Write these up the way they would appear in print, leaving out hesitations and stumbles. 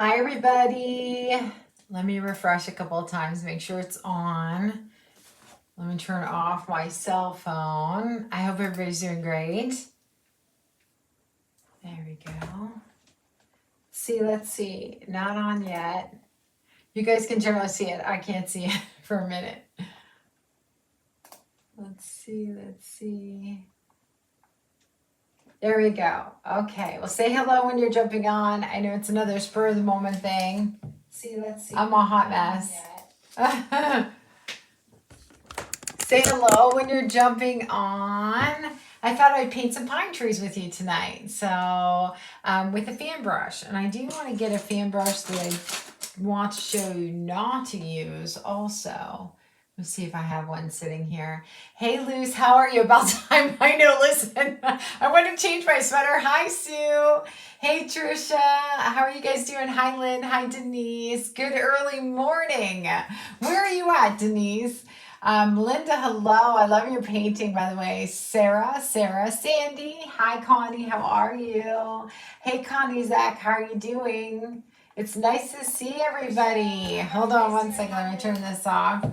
Hi, everybody. Let me refresh a couple of times, make sure it's on. Let me turn off my cell phone. I hope everybody's doing great. There we go. Let's see. Not on yet. You guys can generally see it. I can't see it for a minute. Let's see. There we go. Okay. Well, say hello when you're jumping on. I know it's another spur of the moment thing. Let's see. I'm a hot mess. Say hello when you're jumping on. I thought I'd paint some pine trees with you tonight. So with a fan brush. And I do want to get a fan brush that I want to show you not to use also. Let's see if I have one sitting here. Hey, Luce, how are you? About time. I know, listen, I want to change my sweater. Hi, Sue. Hey, Trisha. How are you guys doing? Hi, Lynn. Hi, Denise. Good early morning. Where are you at, Denise? Linda, hello. I love your painting, by the way. Sarah, Sandy. Hi, Connie. How are you? Hey, Connie, Zach. How are you doing? It's nice to see everybody. Hold on one second. Let me turn this off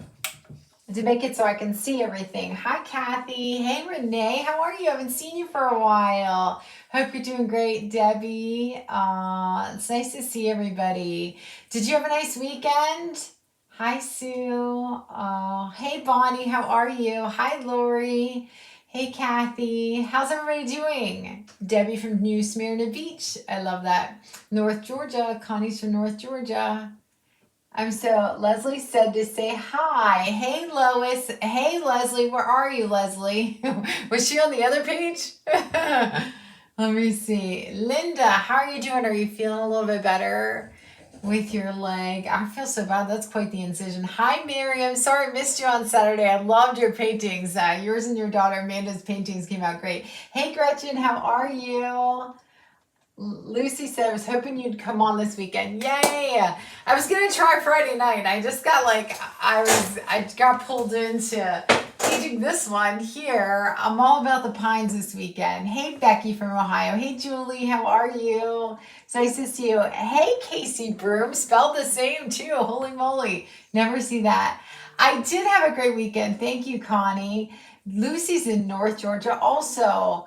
to make it so I can see everything. Hi, Kathy. Hey, Renee. How are you? I haven't seen you for a while. Hope you're doing great, Debbie. It's nice to see everybody. Did you have a nice weekend? Hi, Sue. Hey, Bonnie. How are you? Hi, Lori. Hey, Kathy. How's everybody doing? Debbie from New Smyrna Beach. I love that. North Georgia. Connie's from North Georgia. Leslie said to say hi. Hey, Lois. Hey, Leslie. Where are you, Leslie? Was she on the other page? Let me see. Linda, how are you doing? Are you feeling a little bit better with your leg? I feel so bad. That's quite the incision. Hi, Miriam. Sorry I missed you on Saturday. I loved your paintings. Yours and your daughter Amanda's paintings came out great. Hey, Gretchen. How are you? Lucy said, I was hoping you'd come on this weekend. Yay! I was gonna try Friday night. I just got I got pulled into teaching this one here. I'm all about the pines this weekend. Hey, Becky from Ohio. Hey, Julie, how are you? It's nice to see you. Hey, Casey Broom, spelled the same too. Holy moly, never see that. I did have a great weekend. Thank you, Connie. Lucy's in North Georgia also.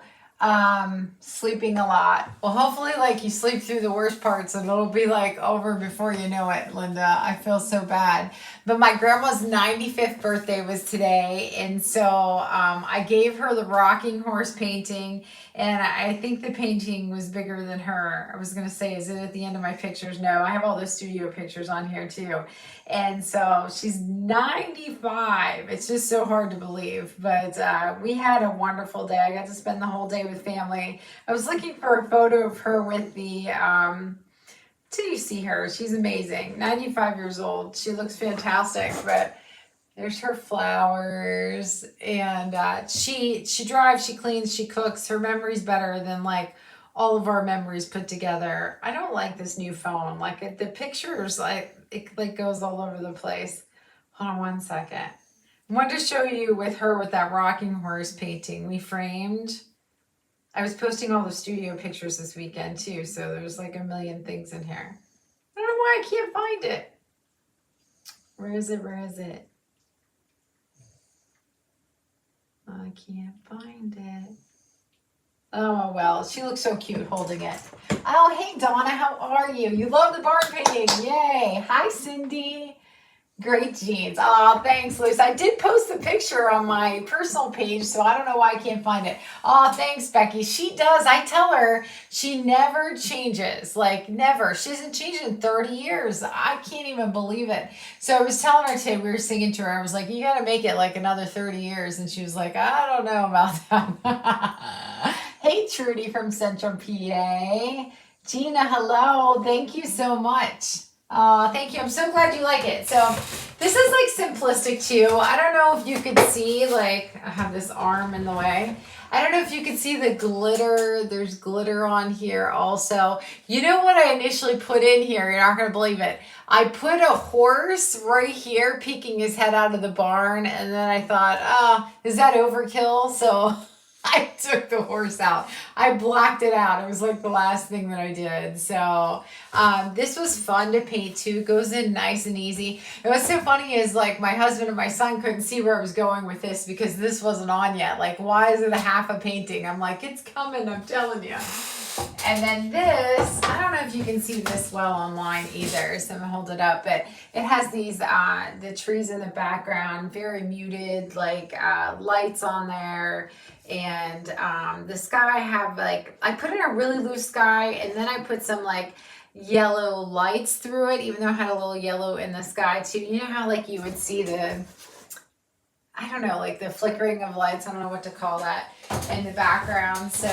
Sleeping a lot. Well, hopefully you sleep through the worst parts and it'll be over before you know it, Linda. I feel so bad. But my grandma's 95th birthday was today. And so I gave her the rocking horse painting, and I think the painting was bigger than her. I was going to say, is it at the end of my pictures? No, I have all the studio pictures on here too. And so she's 95. It's just so hard to believe. But we had a wonderful day. I got to spend the whole day with family. I was looking for a photo of her with the, till you see her. She's amazing. 95 years old. She looks fantastic. But there's her flowers. And she drives, she cleans, she cooks. Her memory's better than all of our memories put together. I don't like this new phone. The pictures, it goes all over the place. Hold on one second. I wanted to show you with her with that rocking horse painting we framed. I was posting all the studio pictures this weekend too, so there's a million things in here. I don't know why I can't find it. Where is it? I can't find it. Oh, well, she looks so cute holding it. Oh, hey, Donna, how are you? You love the barn painting. Yay. Hi, Cindy. Great jeans. Oh, thanks, Luce. I did post the picture on my personal page, so I don't know why I can't find it. Oh, thanks, Becky. She does. I tell her she never changes. Never. She hasn't changed in 30 years. I can't even believe it. So I was telling her today, we were singing to her. I was like, you got to make it another 30 years. And she was like, I don't know about that. Hey, Trudy from Central PA. Gina, hello. Thank you so much. Thank you. I'm so glad you like it. So this is simplistic too. I don't know if you could see, I have this arm in the way. I don't know if you could see the glitter. There's glitter on here also. You know what I initially put in here? You're not going to believe it. I put a horse right here peeking his head out of the barn. And then I thought, is that overkill? So I took the horse out. I blacked it out. It was like the last thing that I did. So this was fun to paint too. It goes in nice and easy. And what's so funny is like my husband and my son couldn't see where I was going with this because this wasn't on yet. Like, why is it a half a painting? I'm like, it's coming, I'm telling you. And then this, I don't know if you can see this well online either, so I'm gonna hold it up, but it has these, the trees in the background, very muted, like lights on there. And the sky have like, I put in a really loose sky and then I put some like yellow lights through it, even though I had a little yellow in the sky too. You know how like you would see the, I don't know, like the flickering of lights, I don't know what to call that, in the background. So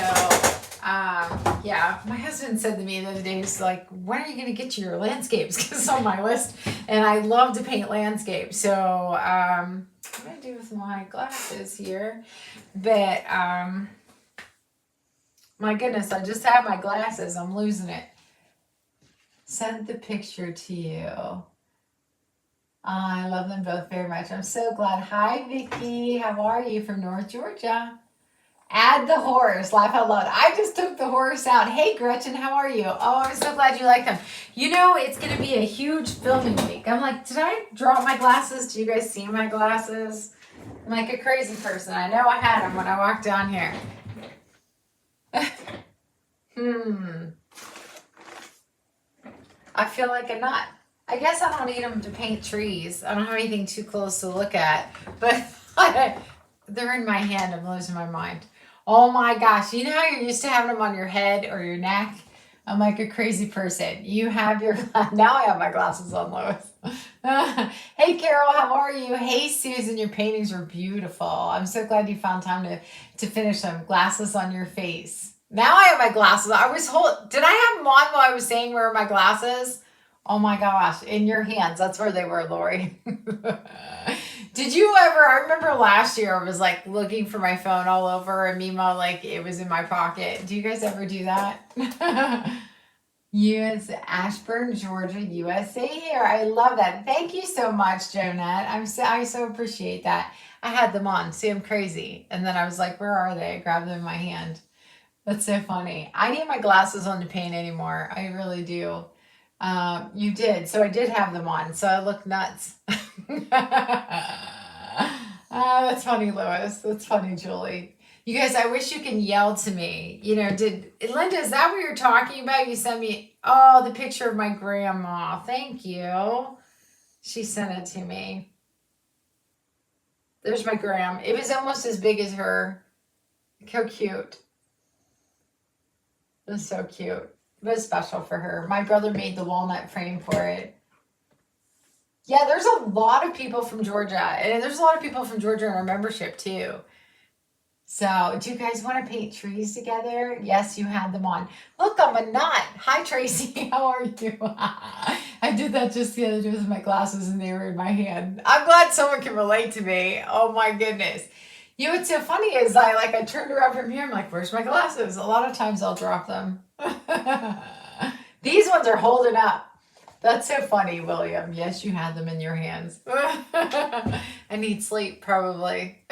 yeah, my husband said to me the other day, he's like, when are you going to get to your landscapes? Because it's on my list. And I love to paint landscapes. So what I'm going to do with my glasses here. But my goodness, I just have my glasses. I'm losing it. Sent the picture to you. I love them both very much. I'm so glad. Hi, Vicky. How are you from North Georgia? Add the horse. Laugh out loud. I just took the horse out. Hey, Gretchen, how are you? Oh, I'm so glad you like them. You know, it's going to be a huge filming week. I'm like, did I drop my glasses? Do you guys see my glasses? I'm like a crazy person. I know I had them when I walked down here. I feel like a nut. I guess I don't need them to paint trees. I don't have anything too close to look at. But they're in my hand. I'm losing my mind. Oh my gosh. You know how you're used to having them on your head or your neck? I'm like a crazy person. You have your, now I have my glasses on, Lois. Hey, Carol, how are you? Hey, Susan, your paintings are beautiful. I'm so glad you found time to finish them. Glasses on your face. Now I have my glasses. Did I have them on while I was saying where are my glasses? Oh my gosh, in your hands. That's where they were, Lori. Did you ever, I remember last year I was like looking for my phone all over and meanwhile like it was in my pocket. Do you guys ever do that? US Ashburn, Georgia, USA here. I love that. Thank you so much, Jonette. I so appreciate that. I had them on. See, I'm crazy. And then I was like, where are they? I grabbed them in my hand. That's so funny. I need my glasses on to paint anymore. I really do. You did. So I did have them on. So I look nuts. That's funny, Lois. That's funny, Julie. You guys, I wish you can yell to me. You know, Linda, is that what you're talking about? You sent me, oh, the picture of my grandma. Thank you. She sent it to me. There's my gram. It was almost as big as her. How cute. It was so cute. It was special for her. My brother made the walnut frame for it. Yeah, there's a lot of people from Georgia. And there's a lot of people from Georgia in our membership too. So, do you guys want to paint trees together? Yes, you had them on. Look, I'm a nut. Hi, Tracy. How are you? I did that just the other day with my glasses and they were in my hand. I'm glad someone can relate to me. Oh my goodness. You know what's so funny is I turned around from here. I'm like, where's my glasses? A lot of times I'll drop them. These ones are holding up. That's so funny, William. Yes, you had them in your hands. I need sleep, probably.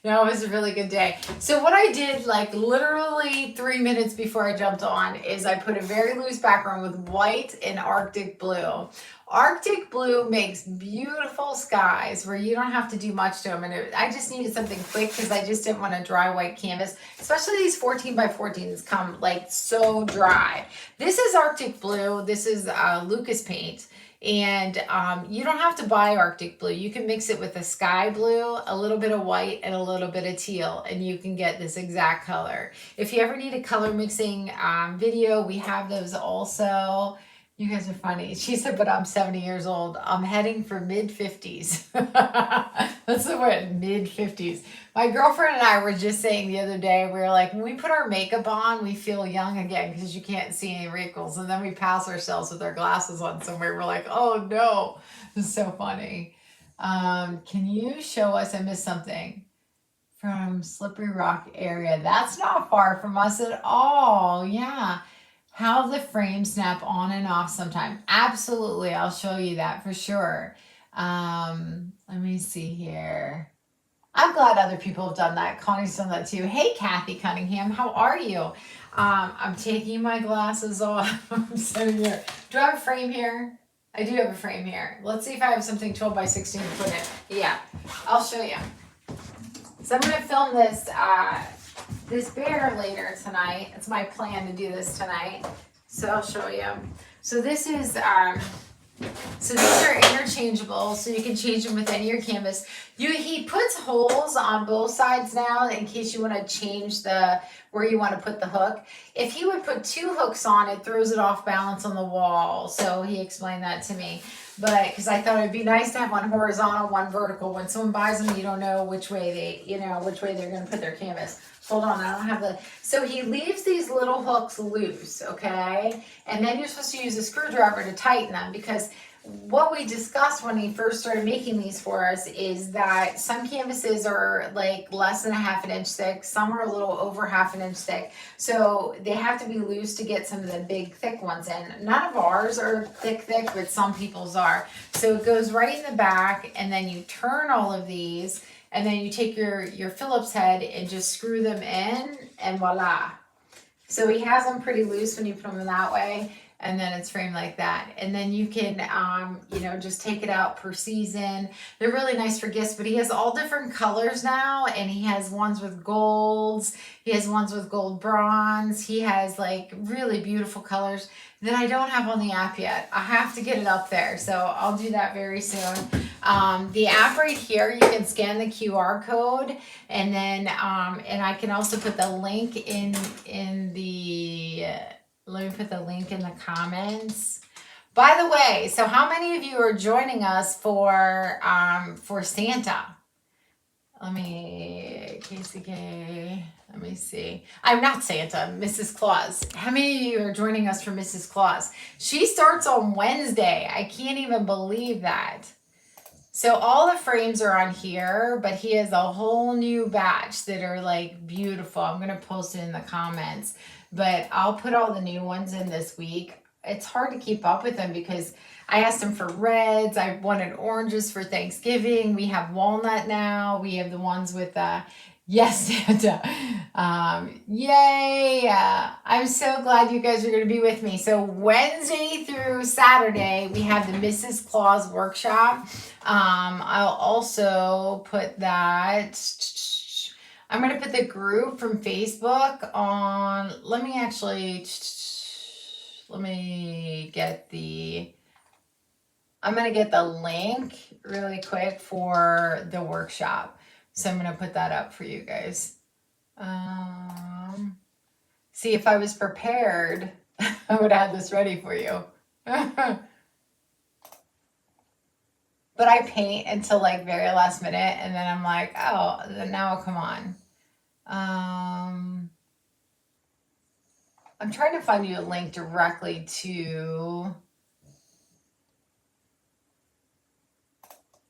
No, it was a really good day. So what I did, like literally 3 minutes before I jumped on, is I put a very loose background with white and Arctic blue. Arctic blue makes beautiful skies where you don't have to do much to them. And I just needed something quick because I just didn't want a dry white canvas. Especially these 14 by 14s come like so dry. This is Arctic blue. This is Lucas paint. And you don't have to buy Arctic blue. You can mix it with a sky blue, a little bit of white, and a little bit of teal, and you can get this exact color. If you ever need a color mixing video, we have those also. You guys are funny. She said, but I'm 70 years old. I'm heading for mid-50s. That's the word, mid-50s. My girlfriend and I were just saying the other day, we were like, when we put our makeup on, we feel young again because you can't see any wrinkles. And then we pass ourselves with our glasses on somewhere. We're like, oh no, this is so funny. Can you show us, I missed something, from Slippery Rock area? That's not far from us at all. Yeah. How the frames snap on and off sometime. Absolutely. I'll show you that for sure. Let me see here. I'm glad other people have done that. Connie's done that too. Hey, Kathy Cunningham, how are you? I'm taking my glasses off. I'm sitting here. Do I have a frame here? I do have a frame here. Let's see if I have something 12 by 16 to put in. Yeah, I'll show you. So I'm gonna film this bear later tonight. It's my plan to do this tonight. So I'll show you. So this is so these are interchangeable, so you can change them with any of your canvas. He puts holes on both sides now in case you want to change where you want to put the hook. If he would put 2 hooks on, it throws it off balance on the wall. So he explained that to me. But because I thought it'd be nice to have one horizontal, one vertical. When someone buys them, you don't know which way they're going to put their canvas. Hold on, I don't have the, so he leaves these little hooks loose, okay? And then you're supposed to use a screwdriver to tighten them, because what we discussed when he first started making these for us is that some canvases are like less than a ½ inch thick, some are a little over ½ inch thick. So they have to be loose to get some of the big thick ones in. None of ours are thick, but some people's are. So it goes right in the back, and then you turn all of these, and then you take your Phillips head and just screw them in, and voila. So he has them pretty loose when you put them that way, and then it's framed like that. And then you can, just take it out per season. They're really nice for gifts, but he has all different colors now, and he has ones with golds. He has ones with gold bronze. He has like really beautiful colors that I don't have on the app yet. I have to get it up there, so I'll do that very soon. The app right here, you can scan the QR code, and then and I can also put the link in the. Let me put the link in the comments. By the way, so how many of you are joining us for Santa? KCK. Let me see. I'm not Santa, Mrs. Claus. How many of you are joining us for Mrs. Claus? She starts on Wednesday. I can't even believe that. So all the frames are on here, but he has a whole new batch that are like beautiful. I'm going to post it in the comments, but I'll put all the new ones in this week. It's hard to keep up with them because I asked him for reds. I wanted oranges for Thanksgiving. We have walnut now. We have the ones with yes, Santa. Yay. I'm so glad you guys are going to be with me. So Wednesday through Saturday, we have the Mrs. Claus workshop. I'll also put that. I'm going to put the group from Facebook on. Let me get I'm going to get the link really quick for the workshop. So I'm going to put that up for you guys. See, if I was prepared, I would have this ready for you. But I paint until like very last minute, and then I'm like, oh, now come on. I'm trying to find you a link directly to.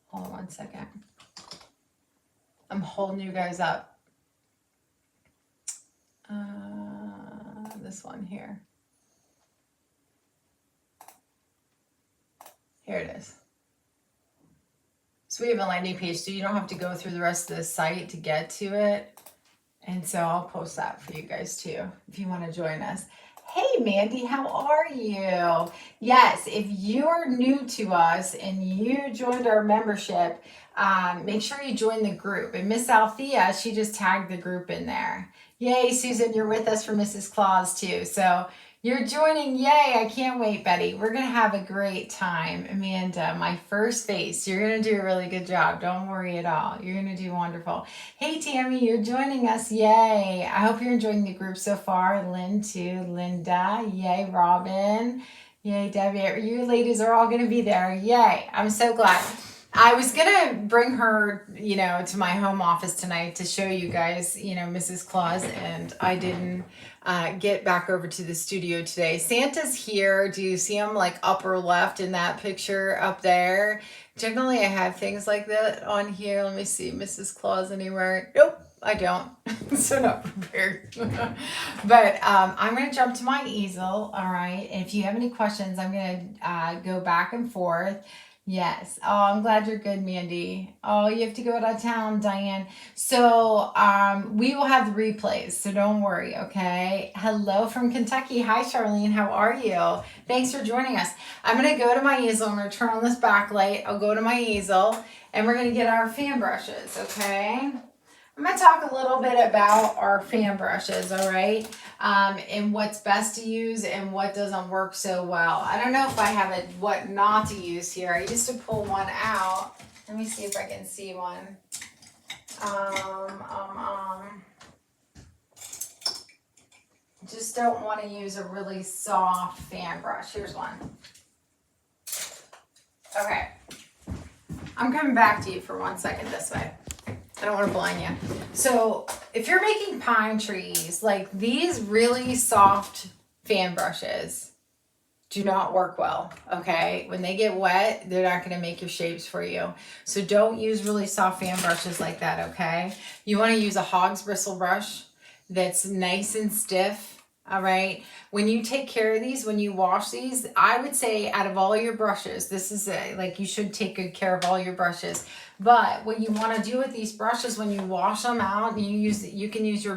Hold on one second. I'm holding you guys up. This one here. Here it is. So we have a landing page, so you don't have to go through the rest of the site to get to it. And so I'll post that for you guys too, if you want to join us. Hey, Mandy, how are you? Yes, if you're new to us and you joined our membership, make sure you join the group. And Miss Althea, she just tagged the group in there. Yay, Susan, you're with us for Mrs. Claus too. So you're joining. Yay, I can't wait, Betty. We're going to have a great time. Amanda, my first face. You're going to do a really good job. Don't worry at all. You're going to do wonderful. Hey, Tammy, you're joining us. Yay. I hope you're enjoying the group so far. Lynn, too. Linda. Yay, Robin. Yay, Debbie. You ladies are all going to be there. Yay. I'm so glad. I was going to bring her, to my home office tonight to show you guys, Mrs. Claus, and I didn't get back over to the studio today. Santa's here. Do you see him like upper left in that picture up there? Generally, I have things like that on here. Let me see. Mrs. Claus anywhere? Nope, I don't. So not prepared. But I'm going to jump to my easel. All right. And if you have any questions, I'm going to go back and forth. Yes. Oh, I'm glad you're good, Mandy. Oh, you have to go out of town, Diane. So, we will have the replays, so don't worry, okay? Hello from Kentucky. Hi, Charlene. How are you? Thanks for joining us. I'm gonna go to my easel. I'm gonna turn on this backlight. I'll go to my easel, and we're gonna get our fan brushes, okay? I'm going to talk a little bit about our fan brushes, all right, and what's best to use and what doesn't work so well. I don't know if I have a what not to use here. I used to pull one out. Let me see if I can see one. Just don't want to use a really soft fan brush. Here's one. Okay. I'm coming back to you for 1 second this way. I don't want to blind you. So if you're making pine trees, like these really soft fan brushes do not work well, okay? When they get wet, they're not going to make your shapes for you. So don't use really soft fan brushes like that, okay? You want to use a hog's bristle brush that's nice and stiff. All right. When you take care of these, when you wash these, I would say out of all your brushes, this is like you should take good care of all your brushes. But what you want to do with these brushes when you wash them out, you can use your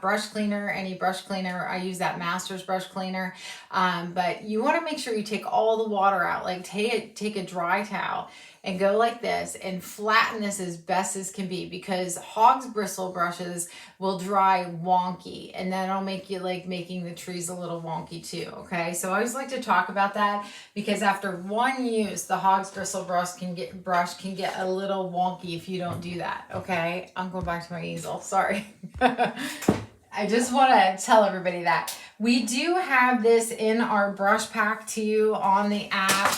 brush cleaner, any brush cleaner. I use that Masters brush cleaner. But you want to make sure you take all the water out. Like take a dry towel and go like this and flatten this as best as can be, because hog's bristle brushes will dry wonky, and that'll make you like making the trees a little wonky too, okay? So I always like to talk about that, because after one use, the hog's bristle brush can get a little wonky if you don't do that, okay? I'm going back to my easel, sorry. I just want to tell everybody that we do have this in our brush pack too on the app.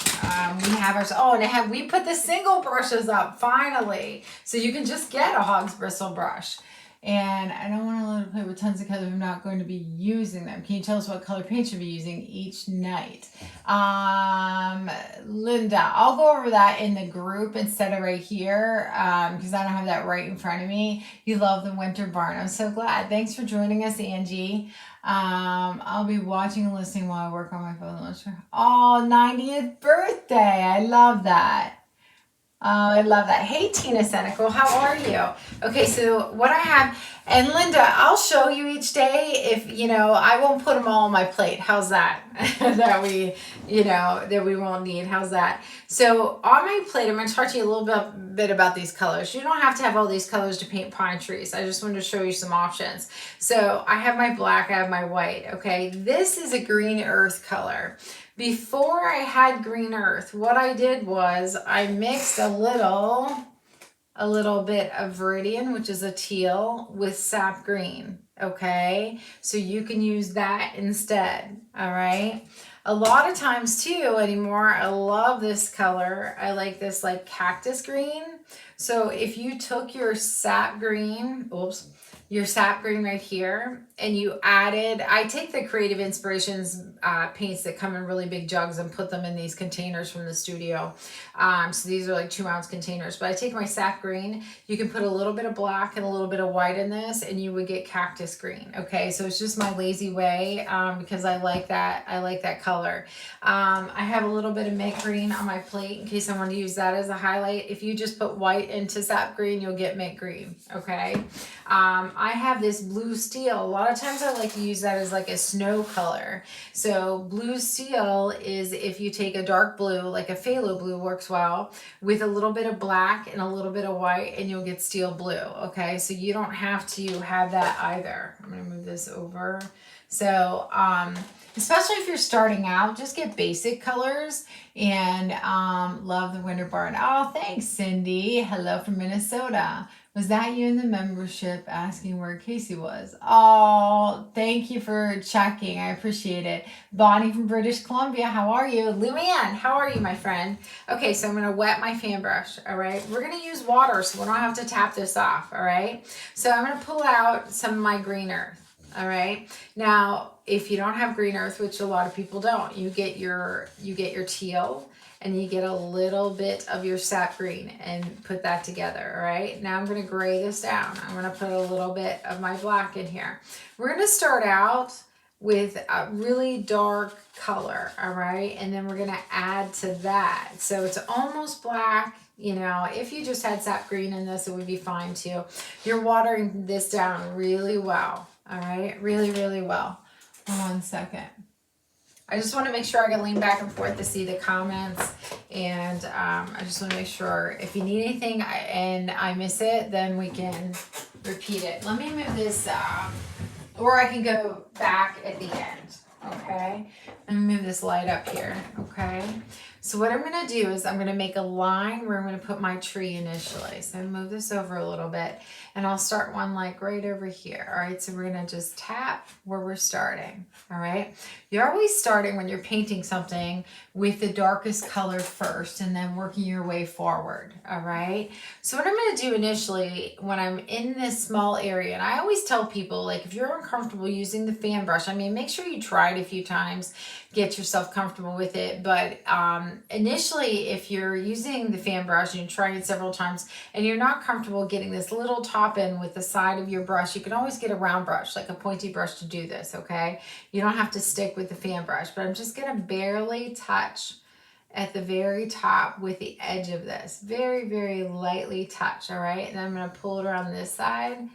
We have our, we put the single brushes up finally, so you can just get a hog's bristle brush. And I don't want to let it play with tons of colors. I'm not going to be using them. Can you tell us what color paint you'll be using each night? Linda, I'll go over that in the group instead of right here, because I don't have that right in front of me. You love the winter barn. I'm so glad. Thanks for joining us, Angie. I'll be watching and listening while I work on my phone. Oh, 90th birthday. I love that. I love that. Hey, Tina Senecal, how are you? Okay, so what I have, and Linda, I'll show you each day if, I won't put them all on my plate. How's that? that we won't need. How's that? So on my plate, I'm going to talk to you a little bit about these colors. You don't have to have all these colors to paint pine trees. I just wanted to show you some options. So I have my black, I have my white. Okay, this is a green earth color. Before I had green earth, what I did was I mixed a little bit of Viridian, which is a teal, with sap green, okay? So you can use that instead, all right? A lot of times too anymore, I love this color. I like this like cactus green. So if you took your sap green, your sap green right here, and you added, I take the Creative Inspirations paints that come in really big jugs and put them in these containers from the studio. So these are like 2-ounce containers, but I take my sap green, you can put a little bit of black and a little bit of white in this, and you would get cactus green, okay? So it's just my lazy way, because I like that color. I have a little bit of mint green on my plate in case I want to use that as a highlight. If you just put white into sap green, you'll get mint green, okay? I have this blue steel. A lot of times I like to use that as like a snow color. So blue steel is if you take a dark blue, like a phthalo blue works well, with a little bit of black and a little bit of white, and you'll get steel blue, okay? So you don't have to have that either. I'm gonna move this over. So, especially if you're starting out, just get basic colors, and love the winter barn. Oh, thanks, Cindy. Hello from Minnesota. Was that you in the membership asking where Casey was? Oh, thank you for checking. I appreciate it. Bonnie from British Columbia, how are you? Luann, how are you, my friend? Okay, so I'm going to wet my fan brush, all right? We're going to use water, so we don't have to tap this off, all right? So I'm going to pull out some of my green earth, all right? Now, if you don't have green earth, which a lot of people don't, you get your teal, and you get a little bit of your sap green and put that together, all right? Now I'm gonna gray this down. I'm gonna put a little bit of my black in here. We're gonna start out with a really dark color, all right? And then we're gonna add to that. So it's almost black. You know, if you just had sap green in this, it would be fine too. You're watering this down really well, all right? Really, really well. 1 second. I just want to make sure I can lean back and forth to see the comments, and I just want to make sure if you need anything and I miss it, then we can repeat it. Let me move this, or I can go back at the end, okay? Let me move this light up here, okay? So what I'm gonna do is I'm gonna make a line where I'm gonna put my tree initially. So I'm gonna move this over a little bit, and I'll start one like right over here, all right? So we're gonna just tap where we're starting, all right? You're always starting when you're painting something with the darkest color first and then working your way forward, all right? So what I'm gonna do initially when I'm in this small area, and I always tell people, like, if you're uncomfortable using the fan brush, I mean, make sure you try it a few times, get yourself comfortable with it. But initially, if you're using the fan brush and you try it several times and you're not comfortable getting this little top in with the side of your brush, you can always get a round brush, like a pointy brush, to do this, okay? You don't have to stick with the fan brush, but I'm just gonna barely touch at the very top with the edge of this. Very, very lightly touch, all right? And I'm gonna pull it around this side,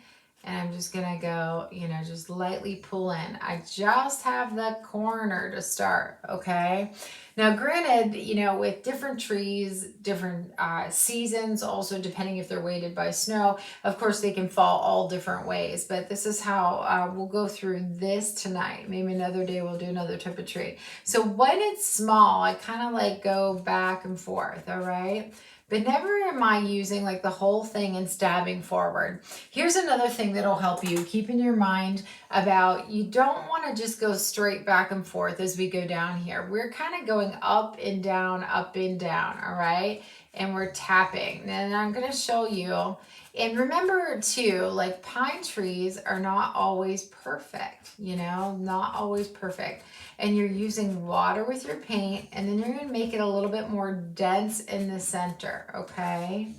and I'm just gonna go, you know, just lightly pull in. I just have the corner to start, okay? Now, granted, you know, with different trees, different seasons, also depending if they're weighted by snow, of course, they can fall all different ways, but this is how we'll go through this tonight. Maybe another day we'll do another type of tree. So when it's small, I kind of like go back and forth, all right? But never am I using like the whole thing and stabbing forward. Here's another thing that'll help you keep in your mind about, you don't want to just go straight back and forth as we go down here. We're kind of going up and down, all right? And we're tapping. And I'm going to show you. And remember too, like, pine trees are not always perfect, you know, not always perfect. And you're using water with your paint, and then you're going to make it a little bit more dense in the center, okay?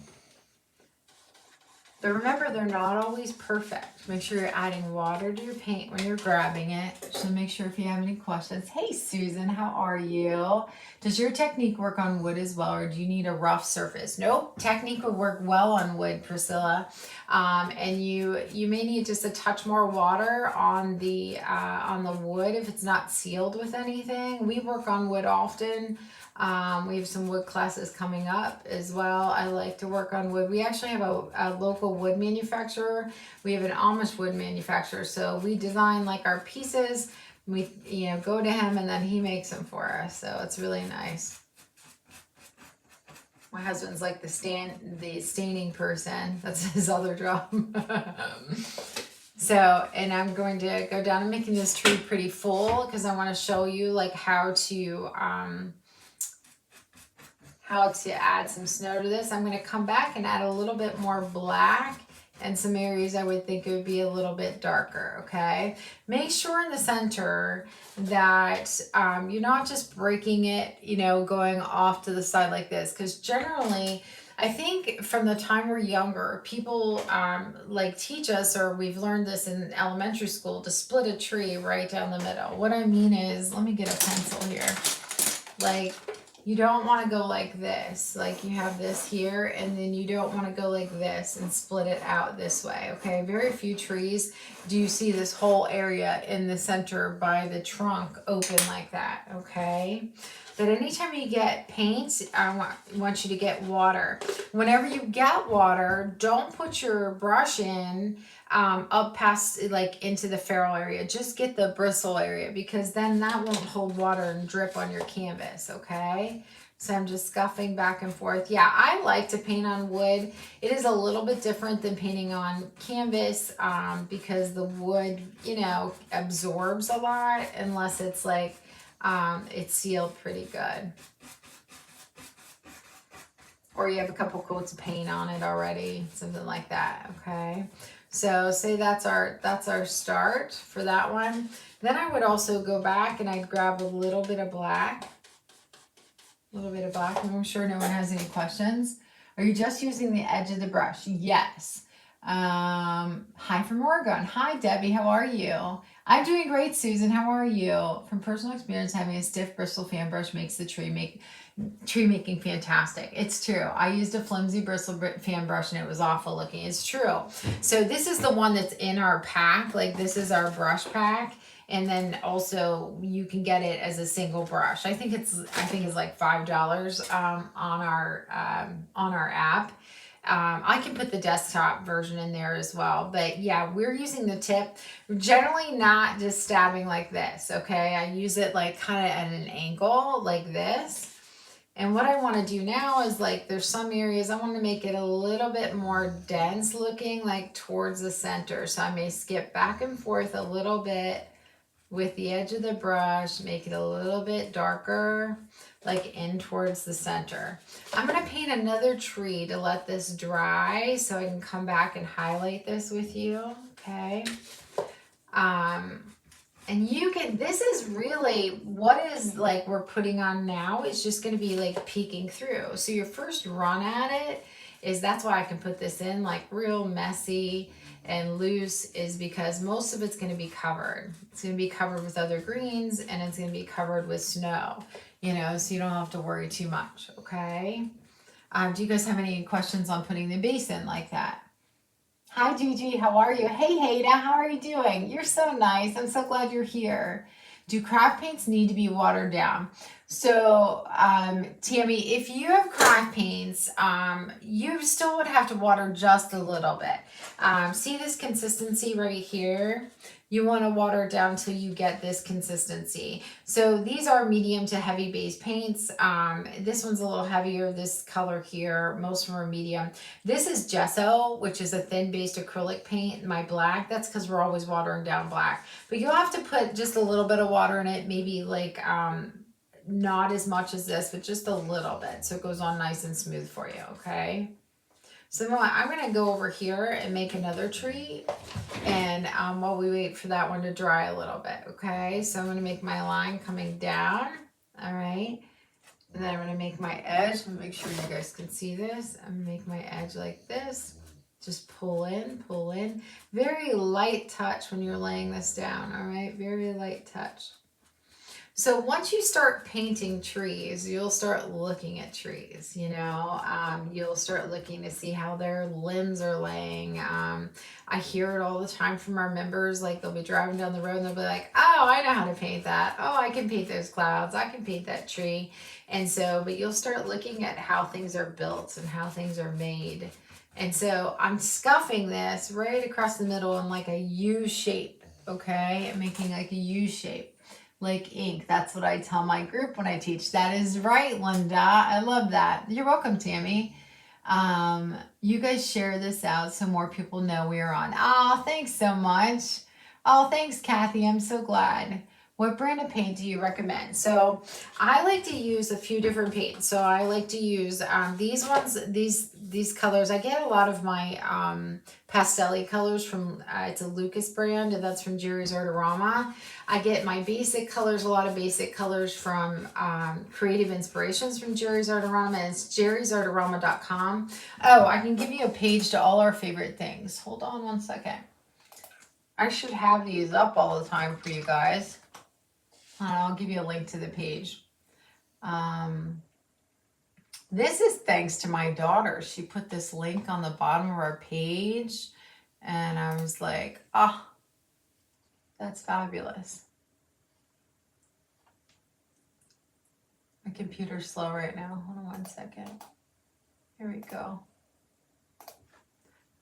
But remember, they're not always perfect. Make sure you're adding water to your paint when you're grabbing it. So make sure if you have any questions. Hey, Susan, how are you? Does your technique work on wood as well, or do you need a rough surface? Nope, technique would work well on wood, Priscilla. And you may need just a touch more water on the wood if it's not sealed with anything. We work on wood often. We have some wood classes coming up as well. I like to work on wood. We actually have a local wood manufacturer. We have an Amish wood manufacturer. So we design like our pieces. We, you know, go to him and then he makes them for us. So it's really nice. My husband's like the staining person. That's his other job. So, and I'm going to go down and making this tree pretty full because I want to show you like how to add some snow to this. I'm going to come back and add a little bit more black and some areas I would think it would be a little bit darker, okay? Make sure in the center that you're not just breaking it, you know, going off to the side like this, because generally, I think from the time we're younger, people like teach us, or we've learned this in elementary school, to split a tree right down the middle. What I mean is, let me get a pencil here. Like, you don't want to go like this, like you have this here, and then you don't want to go like this and split it out this way, okay? Very few trees do you see this whole area in the center by the trunk open like that, okay? But anytime you get paint, I want you to get water. Whenever you get water, don't put your brush in up past, like, into the ferrule area. Just get the bristle area, because then that won't hold water and drip on your canvas, okay? So I'm just scuffing back and forth. Yeah, I like to paint on wood. It is a little bit different than painting on canvas because the wood, you know, absorbs a lot unless it's like, it's sealed pretty good. Or you have a couple coats of paint on it already, something like that, okay? So say that's our start for that one. Then I would also go back and I'd grab a little bit of black. I'm sure no one has any questions. Are you just using the edge of the brush? Yes. Hi from Oregon. Hi, Debbie. How are you? I'm doing great, Susan. How are you? From personal experience, having a stiff bristle fan brush makes the tree making fantastic. It's true. I used a flimsy bristle fan brush and it was awful looking. It's true. So this is the one that's in our pack. Like this is our brush pack. And then also you can get it as a single brush. I think it's like $5 on our app. I can put the desktop version in there as well. But yeah, we're using the tip. We're generally not just stabbing like this, okay? I use it like kind of at an angle like this. And what I want to do now is like there's some areas I want to make it a little bit more dense looking, like towards the center. So I may skip back and forth a little bit with the edge of the brush, make it a little bit darker, like in towards the center. I'm gonna paint another tree to let this dry so I can come back and highlight this with you, okay? And you can, this is really, what is like we're putting on now is just gonna be like peeking through. So your first run at it is, that's why I can put this in like real messy and loose, is because most of it's gonna be covered. It's gonna be covered with other greens and it's gonna be covered with snow, you know, so you don't have to worry too much, okay? Do you guys have any questions on putting the base in like that? Hi, Gigi. How are you? Hey, Haida. How are you doing? You're so nice. I'm so glad you're here. Do craft paints need to be watered down? So, Tammy, if you have craft paints, you still would have to water just a little bit. See this consistency right here? You want to water it down till you get this consistency. So these are medium to heavy base paints. This one's a little heavier, this color here. Most of them are medium. This is gesso, which is a thin based acrylic paint, my black. That's because we're always watering down black. But you'll have to put just a little bit of water in it, maybe like not as much as this, but just a little bit, so it goes on nice and smooth for you, okay? So I'm gonna go over here and make another tree, and while we wait for that one to dry a little bit, okay? So I'm gonna make my line coming down, all right? And then I'm gonna make my edge, make sure you guys can see this. I'm gonna make my edge like this. Just pull in, pull in. Very light touch when you're laying this down, all right? Very light touch. So once you start painting trees, you'll start looking at trees, you know, you'll start looking to see how their limbs are laying. I hear it all the time from our members, like they'll be driving down the road and they'll be like, oh, I know how to paint that. Oh, I can paint those clouds. I can paint that tree. And so, but you'll start looking at how things are built and how things are made. And so I'm scuffing this right across the middle in like a U shape, okay? I'm making like a U shape. Like ink. That's what I tell my group when I teach. That is right, Linda. I love that. You're welcome, Tammy. You guys share this out so more people know we are on. Oh, thanks so much. Oh, thanks, Kathy. I'm so glad. What brand of paint do you recommend? So I like to use a few different paints. So I like to use these ones, these colors. I get a lot of my pastel colors from, it's a Lucas brand, and that's from Jerry's Artorama. I get my basic colors, a lot of basic colors from Creative Inspirations from Jerry's Artorama. And it's jerry'sartorama.com. Oh, I can give you a page to all our favorite things. Hold on one second. I should have these up all the time for you guys. I'll give you a link to the page. This is thanks to my daughter. She put this link on the bottom of our page, and I was like, oh, that's fabulous. My computer's slow right now. Hold on one second. Here we go.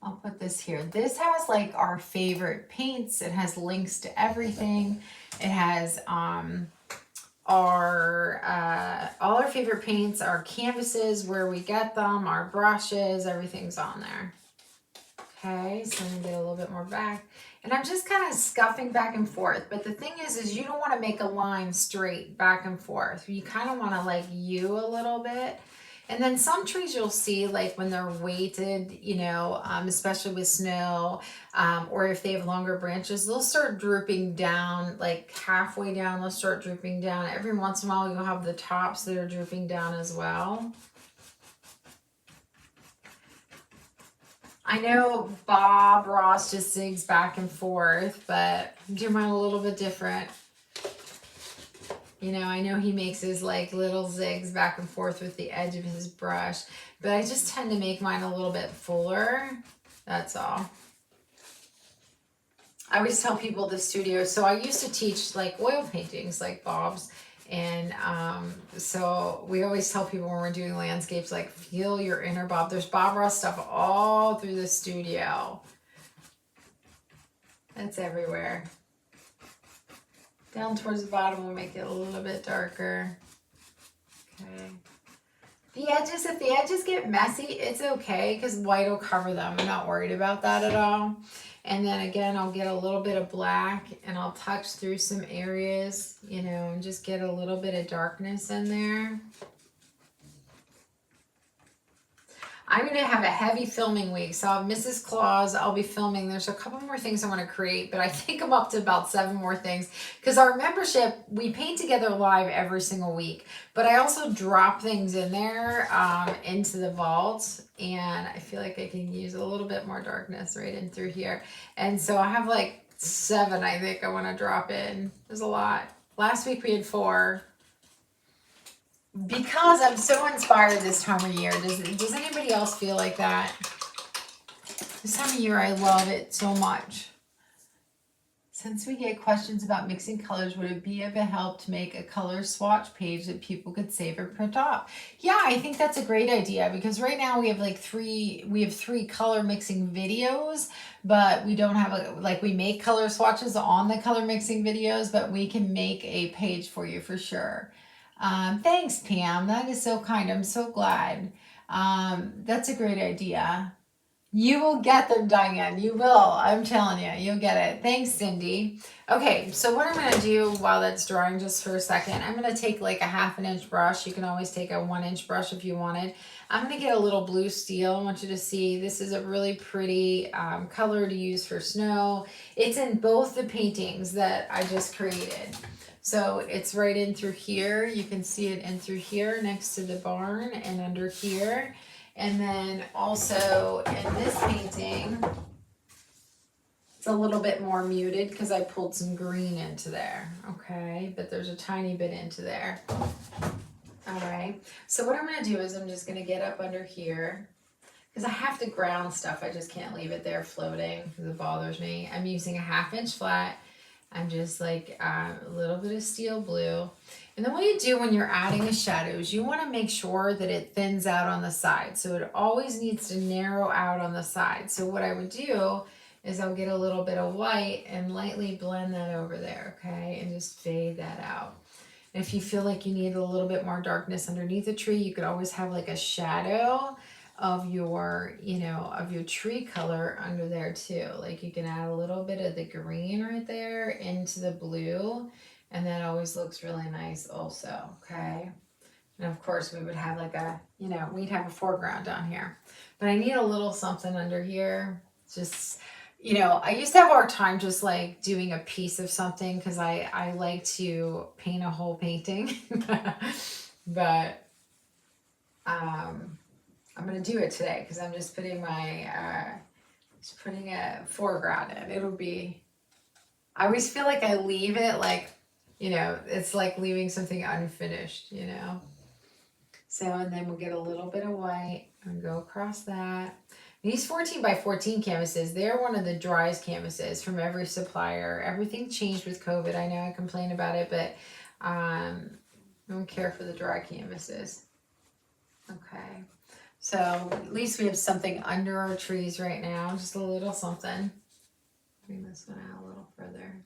I'll put this here. This has like our favorite paints. It has links to everything. It has all our favorite paints, our canvases, where we get them, our brushes, everything's on there. Okay, so I'm gonna get a little bit more back. And I'm just kind of scuffing back and forth. But the thing is you don't want to make a line straight back and forth. You kind of want to like U a little bit. And then some trees you'll see, like when they're weighted, you know, especially with snow, or if they have longer branches, they'll start drooping down, like halfway down, they'll start drooping down. Every once in a while, you'll have the tops that are drooping down as well. I know Bob Ross just zigs back and forth, but I'm doing mine a little bit different. You know, I know he makes his like little zigs back and forth with the edge of his brush, but I just tend to make mine a little bit fuller. That's all. I always tell people the studio. So I used to teach like oil paintings like Bob's. And so we always tell people when we're doing landscapes, like feel your inner Bob. There's Bob Ross stuff all through the studio. It's everywhere. Down towards the bottom, we'll make it a little bit darker. Okay. The edges, if the edges get messy, it's okay because white will cover them. I'm not worried about that at all. And then again, I'll get a little bit of black and I'll touch through some areas, you know, and just get a little bit of darkness in there. I'm going to have a heavy filming week. So Mrs. Claus, I'll be filming. There's a couple more things I want to create, but I think I'm up to about 7 more things because our membership, we paint together live every single week, but I also drop things in there into the vault, and I feel like I can use a little bit more darkness right in through here. And so I have like 7, I think I want to drop in. There's a lot. Last week we had 4. Because I'm so inspired this time of year. Does anybody else feel like that? This time of year, I love it so much. Since we get questions about mixing colors, would it be of a help to make a color swatch page that people could save or print off? Yeah, I think that's a great idea because right now we have like 3 color mixing videos, but we don't have we make color swatches on the color mixing videos, but we can make a page for you for sure. Thanks, Pam. That is so kind. I'm so glad. That's a great idea. You will get them, Diane. You will. I'm telling you, you'll get it. Thanks, Cindy. Okay, so what I'm going to do while that's drying just for a second, I'm going to take like a 1/2 inch brush. You can always take a 1 inch brush if you wanted. I'm going to get a little blue steel. I want you to see this is a really pretty color to use for snow. It's in both the paintings that I just created. So it's right in through here. You can see it in through here next to the barn and under here. And then also in this painting, it's a little bit more muted because I pulled some green into there. Okay, but there's a tiny bit into there. All right, so what I'm going to do is I'm just going to get up under here because I have to ground stuff. I just can't leave it there floating because it bothers me. I'm using a 1/2 inch flat. I'm just like a little bit of steel blue. And then what you do when you're adding the shadows, you want to make sure that it thins out on the side. So it always needs to narrow out on the side. So what I would do is I'll get a little bit of white and lightly blend that over there, okay? And just fade that out. And if you feel like you need a little bit more darkness underneath the tree, you could always have like a shadow of your, you know, of your tree color under there too. Like you can add a little bit of the green right there into the blue, and that always looks really nice also, okay? And of course we would have like a, you know, we'd have a foreground down here. But I need a little something under here. Just, you know, I used to have a hard time just like doing a piece of something because I like to paint a whole painting. But I'm going to do it today because I'm just putting my, putting a foreground in. It'll be, I always feel like I leave it like, you know, it's like leaving something unfinished, you know. So, and then we'll get a little bit of white and go across that. These 14 by 14 canvases, they're one of the driest canvases from every supplier. Everything changed with COVID. I know I complain about it, but I don't care for the dry canvases. Okay. So at least we have something under our trees right now, just a little something. Bring this one out a little further.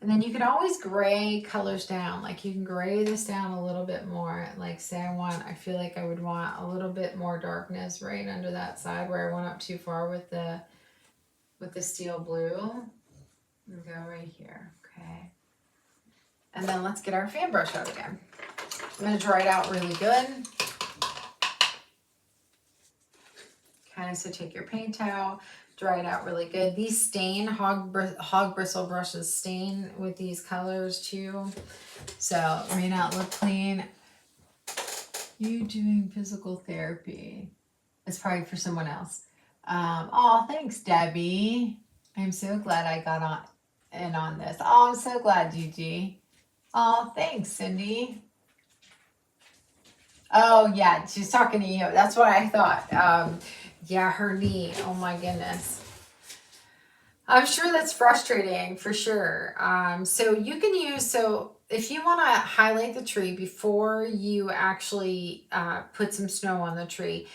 And then you can always gray colors down. Like you can gray this down a little bit more. Like say I feel like I would want a little bit more darkness right under that side where I went up too far with the steel blue. And go right here, okay. And then let's get our fan brush out again. I'm going to dry it out really good. Okay, so take your paint towel, dry it out really good. These stain, hog bristle brushes stain with these colors too. So it may not look clean. You doing physical therapy. It's probably for someone else. Oh, thanks, Debbie. I'm so glad I got on in on this. Oh, I'm so glad, Gigi. Oh, thanks, Cindy. Oh, yeah, she's talking to you. That's what I thought. Yeah, her knee. Oh my goodness. I'm sure that's frustrating for sure. So you can use, so if you want to highlight the tree before you actually put some snow on the tree,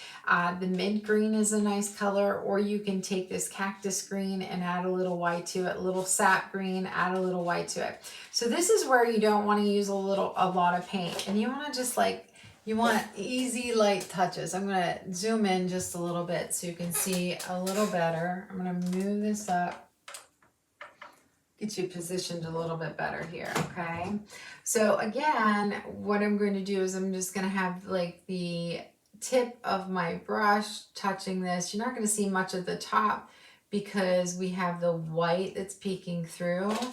the mint green is a nice color, or you can take this cactus green and add a little white to it, a little sap green, add a little white to it. So this is where you don't want to use a lot of paint, and you want to just like, you want easy light touches. I'm going to zoom in just a little bit so you can see a little better. I'm going to move this up. Get you positioned a little bit better here, okay? So again, what I'm going to do is I'm just going to have like the tip of my brush touching this. You're not going to see much of the top because we have the white that's peeking through. Let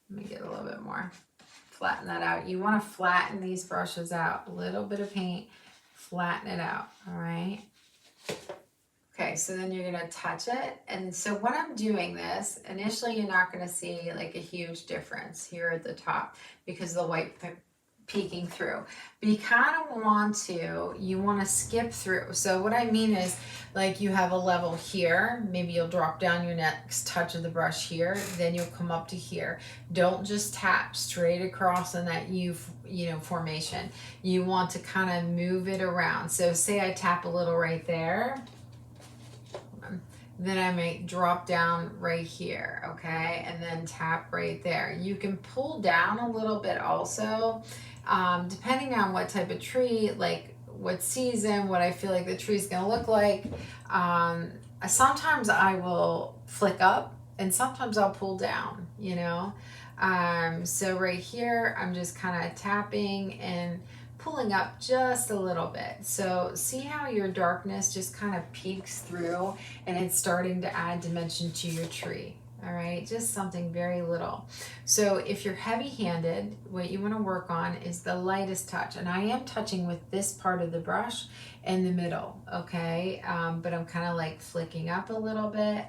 me get a little bit more. Flatten that out. You want to flatten these brushes out. A little bit of paint, flatten it out, all right? Okay, so then you're gonna touch it. And so when I'm doing this, initially you're not gonna see like a huge difference here at the top because the white peeking through. But you kind of you want to skip through. So what I mean is like you have a level here, maybe you'll drop down your next touch of the brush here, then you'll come up to here. Don't just tap straight across on that U formation. You want to kind of move it around. So say I tap a little right there, then I might drop down right here, okay? And then tap right there. You can pull down a little bit also, depending on what type of tree, like what season, what I feel like the tree's gonna look like. Sometimes I will flick up and sometimes I'll pull down, you know? So right here, I'm just kind of tapping and pulling up just a little bit. So see how your darkness just kind of peeks through and it's starting to add dimension to your tree. All right, just something very little. So if you're heavy-handed, what you want to work on is the lightest touch. And I am touching with this part of the brush in the middle, okay? But I'm kind of like flicking up a little bit.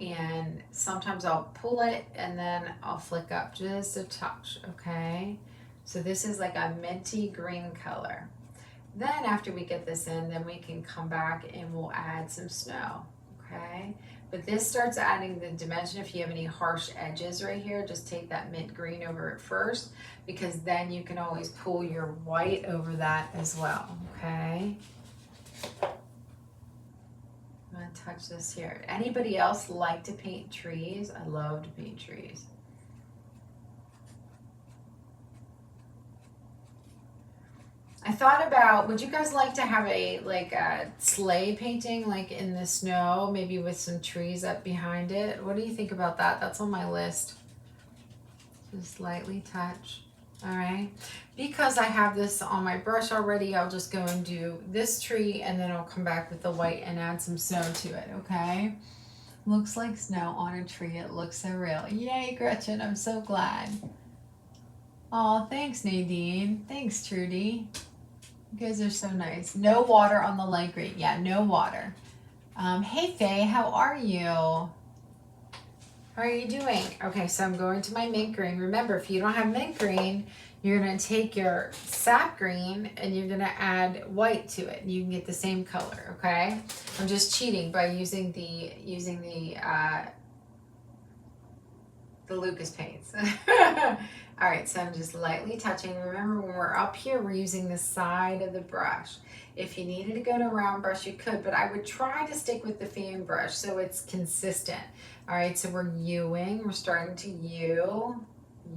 And sometimes I'll pull it and then I'll flick up just a touch, okay? So this is like a minty green color. Then after we get this in, then we can come back and we'll add some snow, okay? But this starts adding the dimension. If you have any harsh edges right here, just take that mint green over it first, because then you can always pull your white over that as well, okay? I'm gonna touch this here. Anybody else like to paint trees? I love to paint trees. I thought about, would you guys like to have a sleigh painting like in the snow, maybe with some trees up behind it? What do you think about that? That's on my list. Just lightly touch. All right. Because I have this on my brush already, I'll just go and do this tree and then I'll come back with the white and add some snow to it, okay? Looks like snow on a tree. It looks so real. Yay, Gretchen. I'm so glad. Oh, thanks, Nadine. Thanks, Trudy. You guys are so nice. No water on the light green. Yeah, no water. Hey, Faye, how are you? How are you doing? Okay, so I'm going to my mint green. Remember, if you don't have mint green, you're going to take your sap green and you're going to add white to it. You can get the same color, okay? I'm just cheating by using the Lucas paints. All right, so I'm just lightly touching. Remember, when we're up here, we're using the side of the brush. If you needed to go to a round brush, you could, but I would try to stick with the fan brush so it's consistent. All right, so we're Uing. We're starting to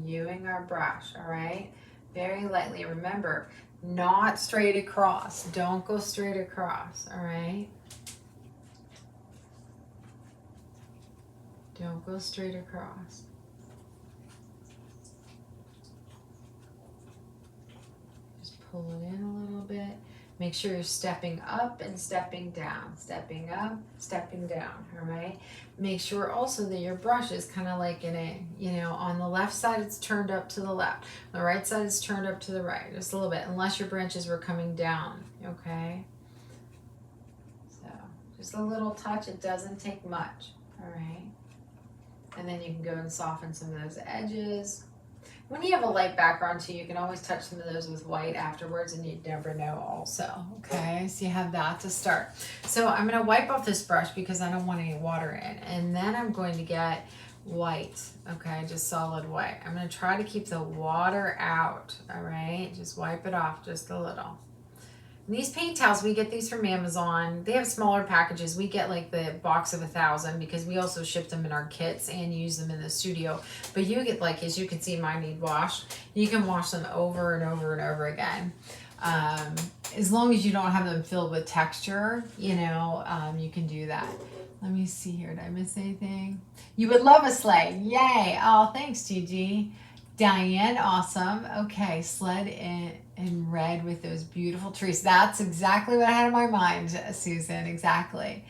Uing our brush, all right? Very lightly. Remember, not straight across. Don't go straight across, all right? Don't go straight across. Pull it in a little bit. Make sure you're stepping up and stepping down, stepping up, stepping down, all right? Make sure also that your brush is kind of like on the left side, it's turned up to the left. On the right side, it's turned up to the right, just a little bit, unless your branches were coming down, okay? Just a little touch, it doesn't take much, all right? And then you can go and soften some of those edges. When you have a light background too, you can always touch some of those with white afterwards and you'd never know also. Okay, so you have that to start. So I'm gonna wipe off this brush because I don't want any water in. And then I'm going to get white, okay, just solid white. I'm gonna try to keep the water out, all right? Just wipe it off just a little. These paint towels, we get these from Amazon. They have smaller packages. We get like the box of 1,000 because we also ship them in our kits and use them in the studio. But you get, like, as you can see, mine need washed. You can wash them over and over and over again. As long as you don't have them filled with texture, you know, you can do that. Let me see here. Did I miss anything? You would love a sleigh. Yay. Oh, thanks, Gigi. Diane, awesome. Okay, sled in red with those beautiful trees. That's exactly what I had in my mind, Susan. Exactly.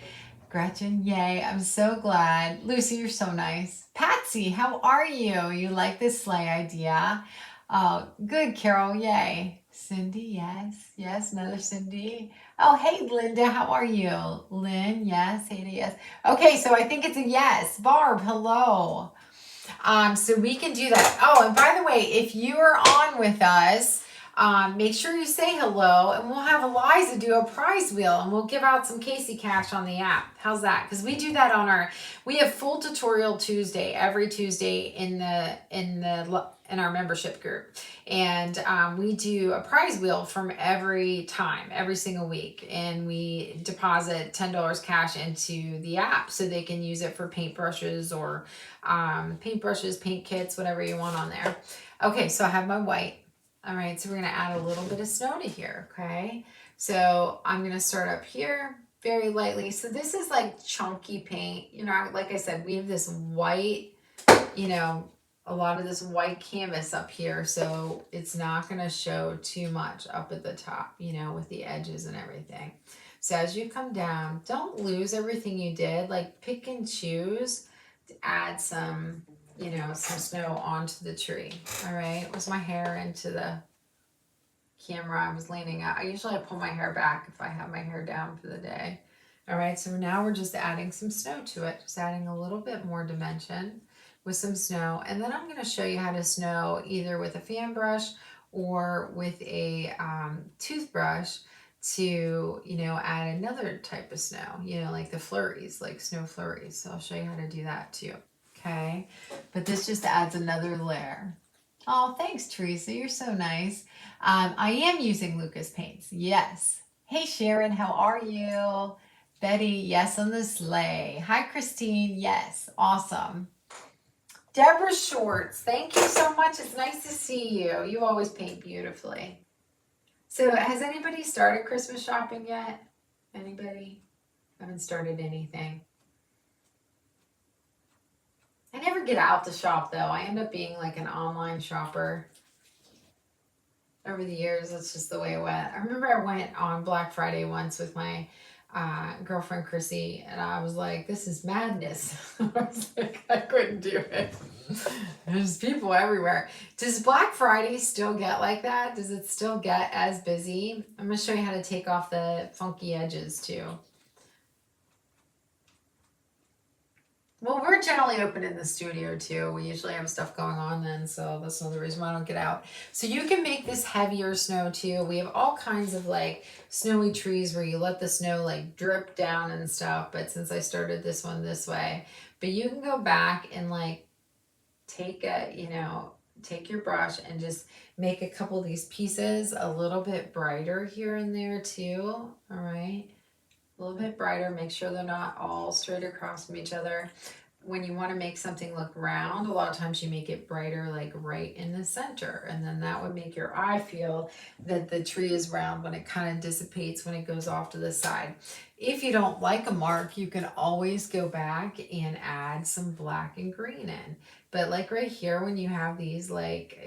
Gretchen, yay. I'm so glad. Lucy, you're so nice. Patsy, how are you? You like this sleigh idea? Oh, good, Carol. Yay. Cindy, yes. Yes, another Cindy. Oh, hey, Linda, how are you? Lynn, yes. Ada, yes. Okay, so I think it's a yes. Barb, hello. So we can do that. Oh, and by the way, if you are on with us, make sure you say hello and we'll have Eliza do a prize wheel and we'll give out some Casey Cash on the app. How's that? Because we do that on we have full tutorial Tuesday, every Tuesday in our membership group. And we do a prize wheel from every single week. And we deposit $10 cash into the app so they can use it for paintbrushes or paint kits, whatever you want on there. Okay, so I have my white. All right, so we're gonna add a little bit of snow to here, okay? So I'm gonna start up here very lightly. So this is like chunky paint. You know, like I said, we have this white, you know, a lot of this white canvas up here, so it's not gonna show too much up at the top, you know, with the edges and everything. So as you come down, don't lose everything you did. Like, pick and choose to add some, you know, some snow onto the tree. All right, was my hair into the camera? I was leaning out. I pull my hair back if I have my hair down for the day. All right, so now we're just adding some snow to it, just adding a little bit more dimension with some snow. And then I'm going to show you how to snow either with a fan brush or with a toothbrush to, you know, add another type of snow, you know, like the flurries, like snow flurries. So I'll show you how to do that too. Okay, but this just adds another layer. Oh, thanks, Teresa. You're so nice. I am using Lucas Paints. Yes. Hey, Sharon, how are you? Betty, yes, on the sleigh. Hi, Christine. Yes, awesome. Deborah Schwartz, thank you so much. It's nice to see you. You always paint beautifully. So has anybody started Christmas shopping yet? Anybody? Haven't started anything. I never get out to shop though. I end up being like an online shopper. Over the years, that's just the way it went. I remember I went on Black Friday once with my girlfriend Chrissy, and I was like, this is madness. I was like, I couldn't do it. There's people everywhere. Does Black Friday still get like that? Does it still get as busy? I'm going to show you how to take off the funky edges too. Well, we're generally open in the studio too. We usually have stuff going on then, so that's another reason why I don't get out. So you can make this heavier snow too. We have all kinds of like snowy trees where you let the snow like drip down and stuff, but since I started this one this way, but you can go back and like take your brush and just make a couple of these pieces a little bit brighter here and there too. All right. A little bit brighter, make sure they're not all straight across from each other. When you want to make something look round, a lot of times you make it brighter like right in the center, and then that would make your eye feel that the tree is round when it kind of dissipates when it goes off to the side. If you don't like a mark, you can always go back and add some black and green in. But like right here, when you have these, like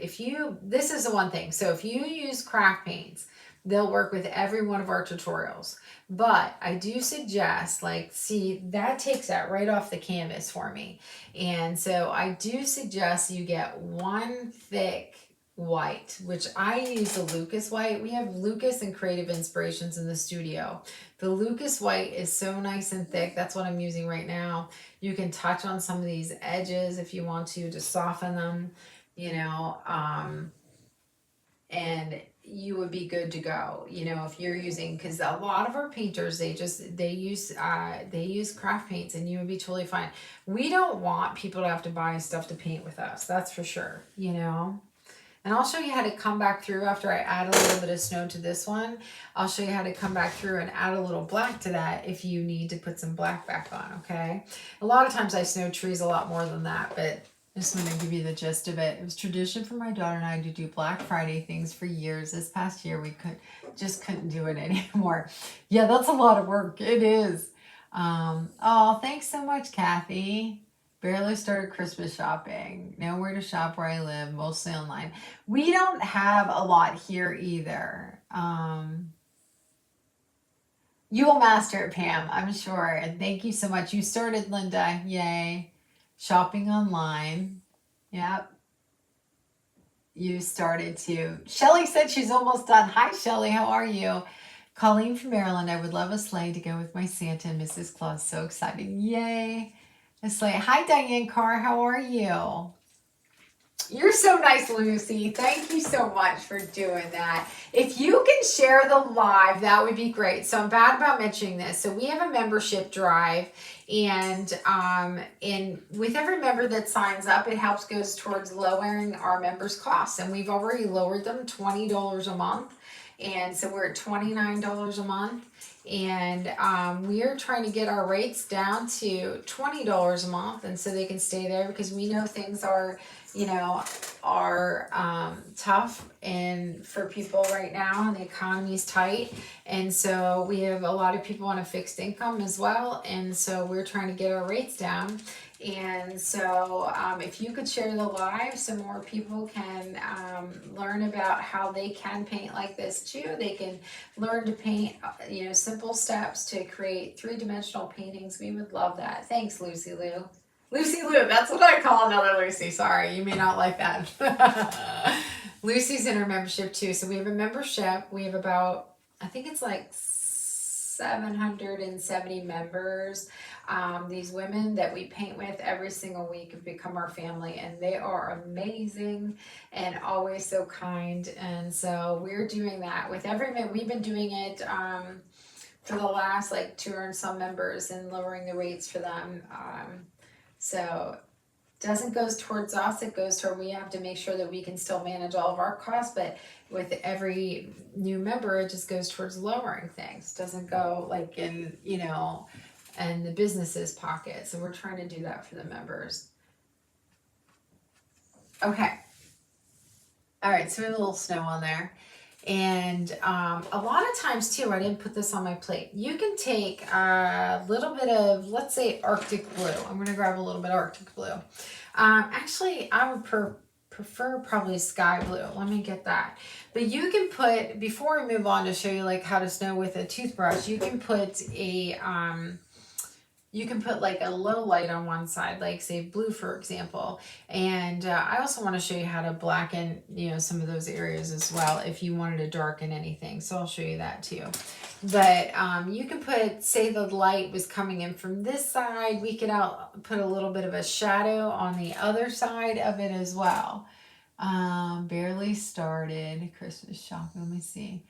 this is the one thing. So if you use craft paints, they'll work with every one of our tutorials. But I do suggest, like, see, that takes that right off the canvas for me. And so I do suggest you get one thick white, which I use the Lucas white. We have Lucas and Creative Inspirations in the studio. The Lucas white is so nice and thick. That's what I'm using right now. You can touch on some of these edges if you want to soften them, you know, and you would be good to go, you know, if you're using, because a lot of our painters, they use craft paints, and you would be totally fine. We don't want people to have to buy stuff to paint with us, that's for sure, you know. And I'll show you how to come back through after I add a little bit of snow to this one. I'll show you how to come back through and add a little black to that if you need to put some black back on, okay? A lot of times I snow trees a lot more than that, but I just want to give you the gist of it. It was tradition for my daughter and I to do Black Friday things for years. This past year we couldn't do it anymore. Yeah, that's a lot of work. It is. Oh, thanks so much, Kathy. Barely started Christmas shopping. Nowhere to shop where I live, mostly online. We don't have a lot here either. You will master it, Pam, I'm sure. And thank you so much. You started, Linda. Yay. Shopping online. Yep. You started to. Shelly said she's almost done. Hi, Shelly. How are you? Colleen from Maryland. I would love a sleigh to go with my Santa and Mrs. Claus. So exciting. Yay. A sleigh. Hi, Diane Carr. How are you? You're so nice, Lucy. Thank you so much for doing that. If you can share the live, that would be great. So I'm bad about mentioning this. So we have a membership drive, and with every member that signs up, it goes towards lowering our members' costs. And we've already lowered them $20 a month. And so we're at $29 a month. And we are trying to get our rates down to $20 a month, and so they can stay there, because we know things are, you know, tough and for people right now, and the economy's tight. And so we have a lot of people on a fixed income as well, and so we're trying to get our rates down. And so if you could share the live so more people can learn about how they can paint like this too. They can learn to paint, you know, simple steps to create three-dimensional paintings. We would love that. Thanks, Lucy Lou. Lucy Lou, that's what I call another Lucy. Sorry, you may not like that. Lucy's in our membership too. So we have a membership. We have about, I think it's like 770 members. These women that we paint with every single week have become our family, and they are amazing and always so kind. And so we're doing that with every member. We've been doing it for the last like 200 and some members, and lowering the rates for them. So it doesn't go towards us, it goes toward, we have to make sure that we can still manage all of our costs, but with every new member, it just goes towards lowering things. It doesn't go like in, you know, and the business's pocket. So we're trying to do that for the members. Okay. All right, so we have a little snow on there. And a lot of times too, I didn't put this on my plate. You can take a little bit of, let's say, Arctic blue. I'm going to grab a little bit of Arctic blue. Actually, I would prefer probably sky blue. Let me get that. But you can put, before we move on to show you like how to snow with a toothbrush, you can put a, you can put like a low light on one side, like say blue, for example. And I also want to show you how to blacken, you know, some of those areas as well, if you wanted to darken anything. So I'll show you that too. But you can put, say the light was coming in from this side, we could put a little bit of a shadow on the other side of it as well. Barely started Christmas shopping. Let me see.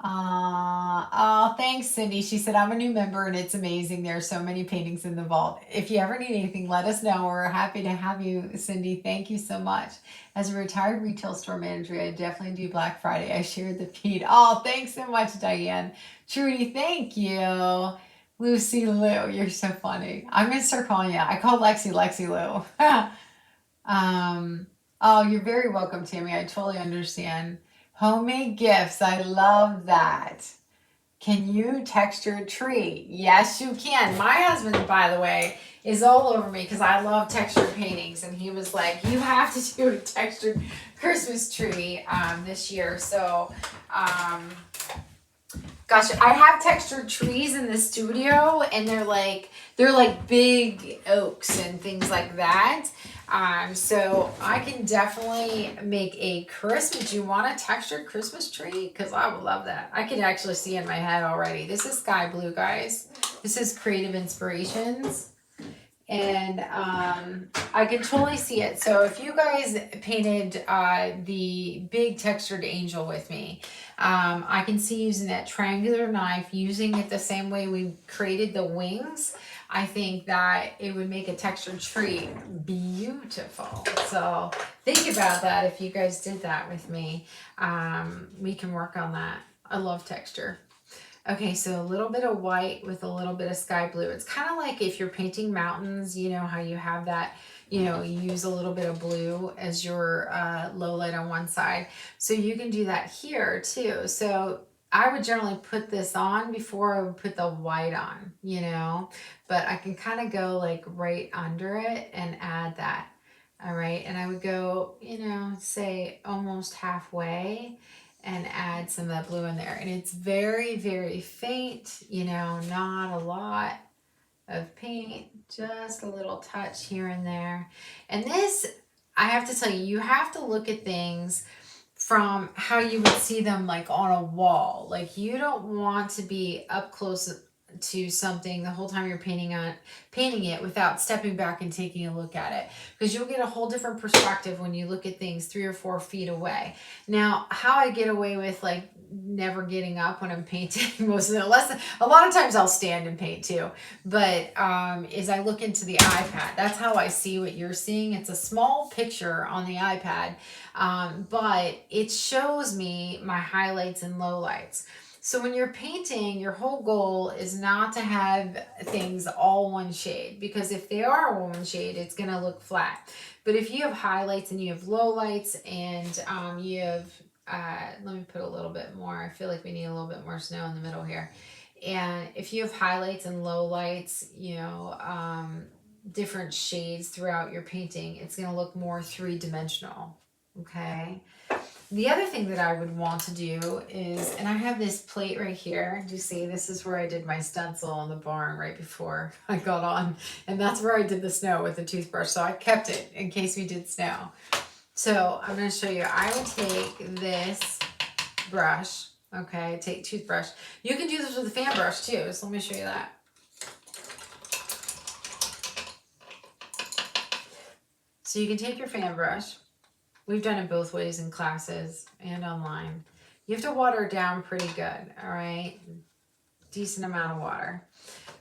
Oh, thanks, Cindy. She said, I'm a new member and it's amazing. There are so many paintings in the vault. If you ever need anything, let us know. We're happy to have you, Cindy. Thank you so much. As a retired retail store manager, I definitely do Black Friday. I shared the feed. Oh, thanks so much, Diane. Trudy, thank you. Lucy Lou, you're so funny. I'm going to start calling you. I call Lexi Lou. Oh, you're very welcome, Tammy. I totally understand. Homemade gifts. I love that. Can you texture a tree? Yes, you can. My husband, by the way, is all over me because I love textured paintings. And he was like, you have to do a textured Christmas tree this year. So, gosh, I have textured trees in the studio, and they're like big oaks and things like that. So I can definitely make a Christmas. Do you want a textured Christmas tree? Because I would love that. I can actually see in my head already. This is sky blue, guys. This is Creative Inspirations. And I can totally see it. So if you guys painted the big textured angel with me, I can see using that triangular knife, using it the same way we created the wings. I think that it would make a textured tree beautiful. So think about that if you guys did that with me. We can work on that. I love texture. Okay, so a little bit of white with a little bit of sky blue. It's kind of like if you're painting mountains, you know how you have that, you use a little bit of blue as your low light on one side. So you can do that here too. So I would generally put this on before I would put the white on, but I can kind of go like right under it and add that. All right, and I would go, say almost halfway and add some of that blue in there. And it's very, very faint, not a lot of paint, just a little touch here and there. And this, I have to tell you, you have to look at things from how you would see them like on a wall. Like you don't want to be up close to something the whole time you're painting it without stepping back and taking a look at it, because you'll get a whole different perspective when you look at things 3 or 4 feet away. Now, how I get away with like never getting up when I'm painting most of the lesson, a lot of times I'll stand and paint too, but is I look into the iPad. That's how I see what you're seeing. It's a small picture on the iPad, but it shows me my highlights and lowlights. So when you're painting, your whole goal is not to have things all one shade, because if they are all one shade, it's going to look flat. But if you have highlights and you have lowlights and you have, let me put a little bit more. I feel like we need a little bit more snow in the middle here. And if you have highlights and lowlights, different shades throughout your painting, it's going to look more three-dimensional. Okay. The other thing that I would want to do is, and I have this plate right here. Do you see? This is where I did my stencil on the barn right before I got on. And that's where I did the snow with the toothbrush. So I kept it in case we did snow. So I'm going to show you. I will take this brush. Okay, take toothbrush. You can do this with a fan brush too. So let me show you that. So you can take your fan brush. We've done it both ways in classes and online. You have to water it down pretty good, all right? Decent amount of water.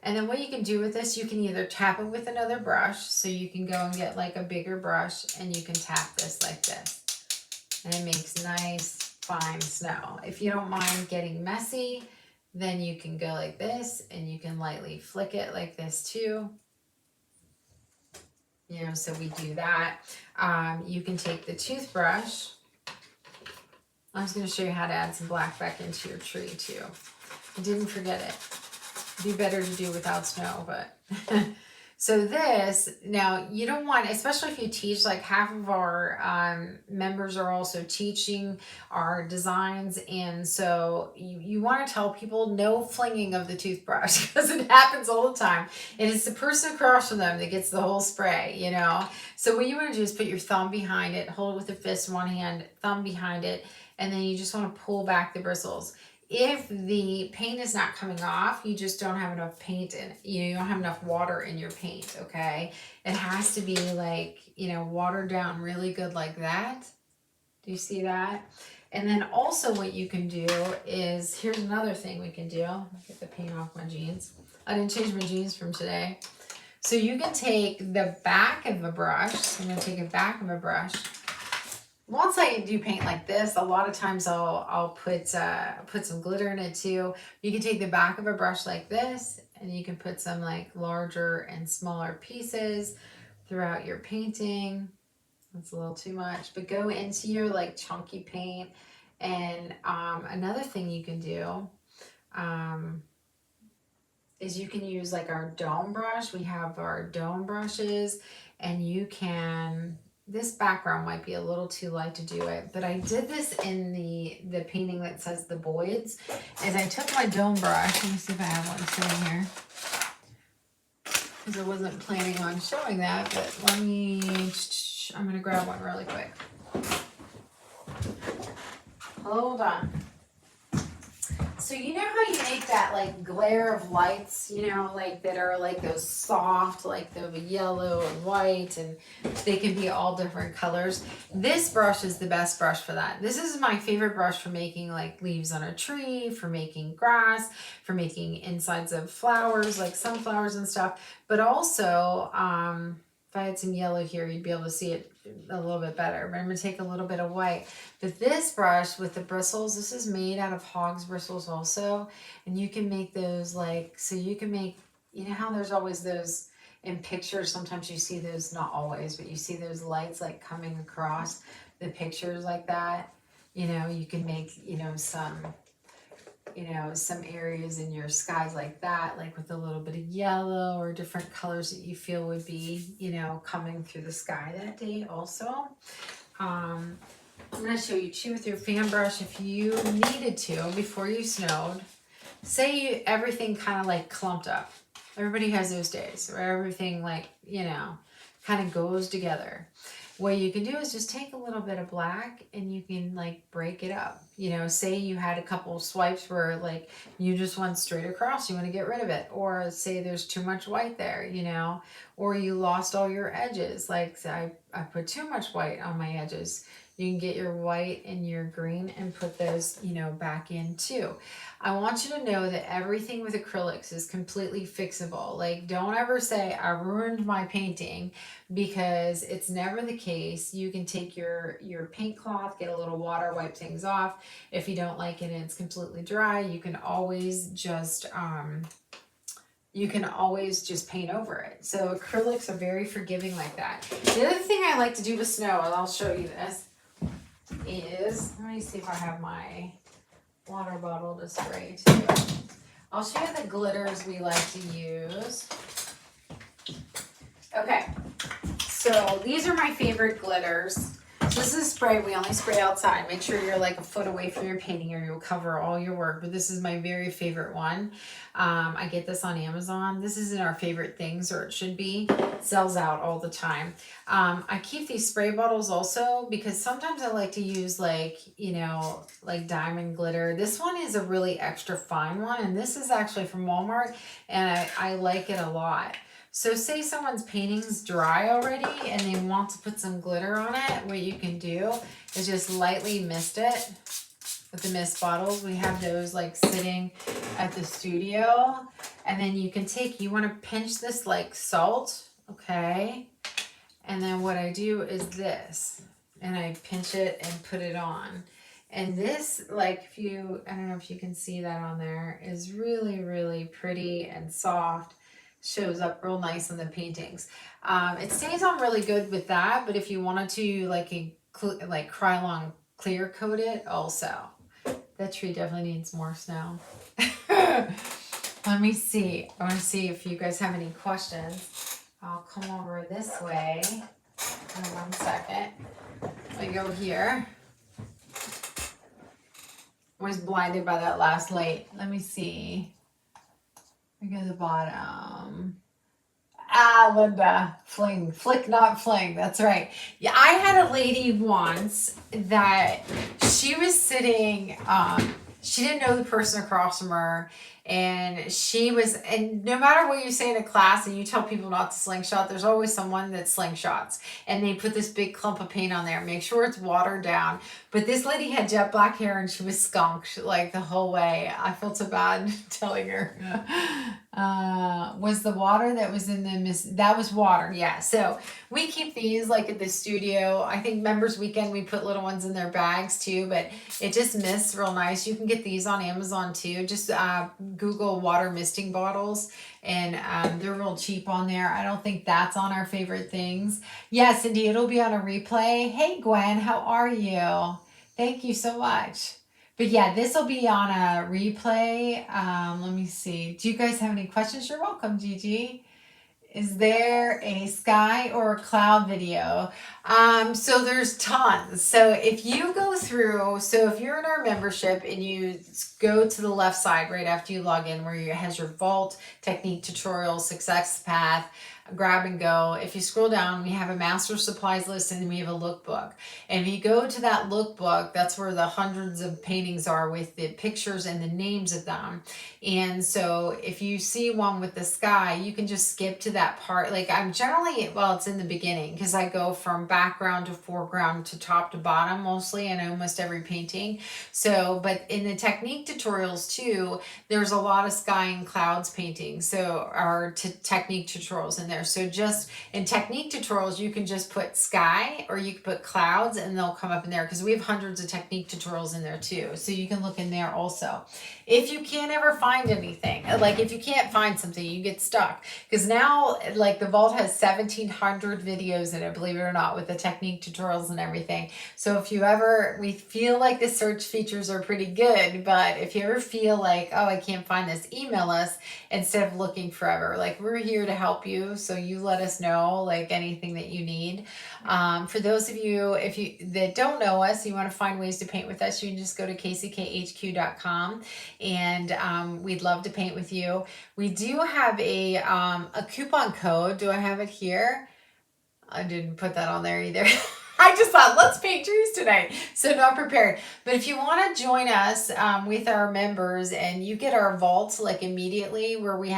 And then what you can do with this, you can either tap it with another brush, so you can go and get like a bigger brush and you can tap this like this. And it makes nice, fine snow. If you don't mind getting messy, then you can go like this and you can lightly flick it like this too. So we do that. You can take the toothbrush. I was going to show you how to add some black back into your tree too. I didn't forget it. It'd be better to do without snow, but so this, now you don't want, especially if you teach, like half of our members are also teaching our designs. And so you want to tell people no flinging of the toothbrush, because it happens all the time. And it's the person across from them that gets the whole spray, So what you want to do is put your thumb behind it, hold it with a fist in one hand, thumb behind it, and then you just want to pull back the bristles. If the paint is not coming off, you just don't have enough paint in it. You don't have enough water in your paint, okay? It has to be like, watered down really good like that. Do you see that? And then also what you can do is, here's another thing we can do. I'll get the paint off my jeans. I didn't change my jeans from today. So you can take the back of a brush. So I'm going to take the back of a brush. Once I do paint like this, a lot of times I'll put some glitter in it too. You can take the back of a brush like this, and you can put some like larger and smaller pieces throughout your painting. That's a little too much, but go into your like chunky paint. And another thing you can do is you can use like our dome brush. We have our dome brushes, and you can, this background might be a little too light to do it, but I did this in the painting that says the Boyds, and I took my dome brush. Let me see if I have one sitting here. because I wasn't planning on showing that, but let me, I'm going to grab one really quick. Hold on. So you know how you make that like glare of lights, you know, like that are like those soft, like the yellow and white, and they can be all different colors. This brush is the best brush for that. This is my favorite brush for making like leaves on a tree, for making grass, for making insides of flowers, like sunflowers and stuff. But also, if I had some yellow here, you'd be able to see it a little bit better. But I'm going to take a little bit of white. But this brush with the bristles, this is made out of hog's bristles also. And you can make those like, so you can make, you know how there's always those in pictures, sometimes you see those, not always, but you see those lights like coming across the pictures like that. You know, you can make, you know, some areas in your skies like that, like with a little bit of yellow or different colors that you feel would be, you know, coming through the sky that day also. I'm going to show you too with your fan brush if you needed to before you snowed. Say everything kind of like clumped up. Everybody has those days where everything like, you know, kind of goes together. What you can do is just take a little bit of black and you can like break it up. You know, say you had a couple swipes where like you just went straight across, you want to get rid of it. Or say there's too much white there, you know, or you lost all your edges. Like I put too much white on my edges. You can get your white and your green and put those, you know, back in too. I want you to know that everything with acrylics is completely fixable. Like, don't ever say, I ruined my painting, because it's never the case. You can take your paint cloth, get a little water, wipe things off. If you don't like it and it's completely dry, you can always just paint over it. So acrylics are very forgiving like that. The other thing I like to do with snow, and I'll show you this, is, let me see if I have my water bottle to spray too. I'll show you the glitters we like to use. Okay, so these are my favorite glitters. So this is spray, we only spray outside. Make sure you're like a foot away from your painting or you'll cover all your work, but this is my very favorite one. I get this on Amazon. This isn't our favorite things, or it should be. It sells out all the time. I keep these spray bottles also because sometimes I like to use like, you know, like diamond glitter. This one is a really extra fine one, and this is actually from Walmart, and I like it a lot. So say someone's painting's dry already and they want to put some glitter on it, what you can do is just lightly mist it with the mist bottles. We have those like sitting at the studio. And then you can take, you want to pinch this like salt, okay? And then what I do is this, and I pinch it and put it on. And this, like, if you, I don't know if you can see that on there, is really, really pretty and soft. Shows up real nice in the paintings. It stays on really good with that, but if you wanted to like Krylon clear coat it also. That tree definitely needs more snow. Let me see. I want to see if you guys have any questions. I'll come over this way in 1 second. I go here. I was blinded by that last light. Let me see. I go to the bottom. Linda, fling, flick, not fling. That's right. Yeah, I had a lady once that she was sitting, she didn't know the person across from her, and and no matter what you say in a class and you tell people not to slingshot, there's always someone that slingshots, and they put this big clump of paint on there. Make sure it's watered down. But this lady had jet black hair and she was skunked like the whole way. I felt so bad telling her. Was the water that was in the that was water, yeah. So we keep these like at the studio. I think Members Weekend we put little ones in their bags too, but it just mists real nice. You can get these on Amazon too. Just Google water misting bottles, and they're real cheap on there. I don't think that's on our favorite things. Yes, Cindy, it'll be on a replay. Hey Gwen, how are you? Thank you so much. But yeah, this will be on a replay. Let me see. Do you guys have any questions? You're welcome, Gigi. Is there a sky or a cloud video? So there's tons. So if you go through, so if you're in our membership and you go to the left side right after you log in, where it has your vault, technique, tutorial, success path, grab and go. If you scroll down, we have a master supplies list and then we have a lookbook. And if you go to that lookbook, that's where the hundreds of paintings are with the pictures and the names of them. And so if you see one with the sky, you can just skip to that part. Like I'm generally, well, it's in the beginning because I go from background to foreground to top to bottom mostly in almost every painting. So, but in the technique tutorials too, there's a lot of sky and clouds paintings. So our technique tutorials in there. So just in technique tutorials, you can just put sky or you can put clouds and they'll come up in there because we have hundreds of technique tutorials in there too. So you can look in there also. If you can't ever find anything, like if you can't find something, you get stuck. Because now, like the vault has 1,700 videos in it, believe it or not, with the technique tutorials and everything. So if you ever, we feel like the search features are pretty good, but if you ever feel like, oh, I can't find this, email us instead of looking forever. Like we're here to help you. So you let us know like anything that you need. For those of you, if you that don't know us, you want to find ways to paint with us, you can just go to kckhq.com and we'd love to paint with you. We do have a coupon code. Do I have it here? I didn't put that on there either. I just thought, let's paint trees tonight. So not prepared. But if you want to join us with our members and you get our vaults like immediately where we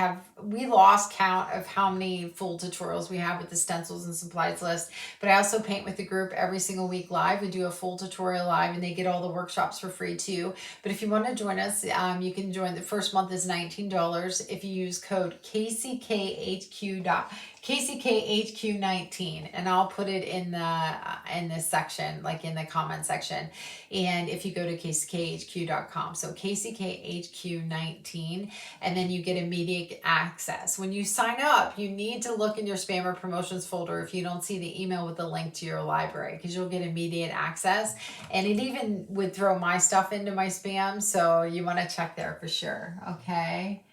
lost count of how many full tutorials we have with the stencils and supplies list. But I also paint with the group every single week live. We do a full tutorial live and they get all the workshops for free too. But if you want to join us, you can join. The first month is $19 if you use code KCKHQ19, and I'll put it in this section, like in the comment section. And if you go to kckhq.com, so kckhq19, and then you get immediate access. When you sign up, you need to look in your spam or promotions folder if you don't see the email with the link to your library, because you'll get immediate access. And it even would throw my stuff into my spam, so you want to check there for sure. Okay.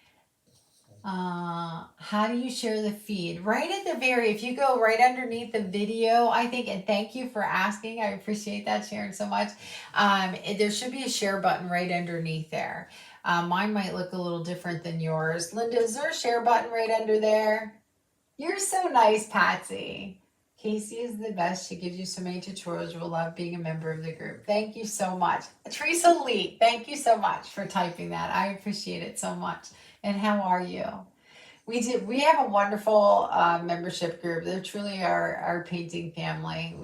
How do you share the feed? Right at the very, if you go right underneath the video, I think, and thank you for asking. I appreciate that, Sharon, so much. There should be a share button right underneath there. Mine might look a little different than yours. Linda, is there a share button right under there? You're so nice, Patsy. Casey is the best. She gives you so many tutorials. You will love being a member of the group. Thank you so much. Teresa Lee, thank you so much for typing that. I appreciate it so much. And how are you? We have a wonderful membership group. They're truly our painting family.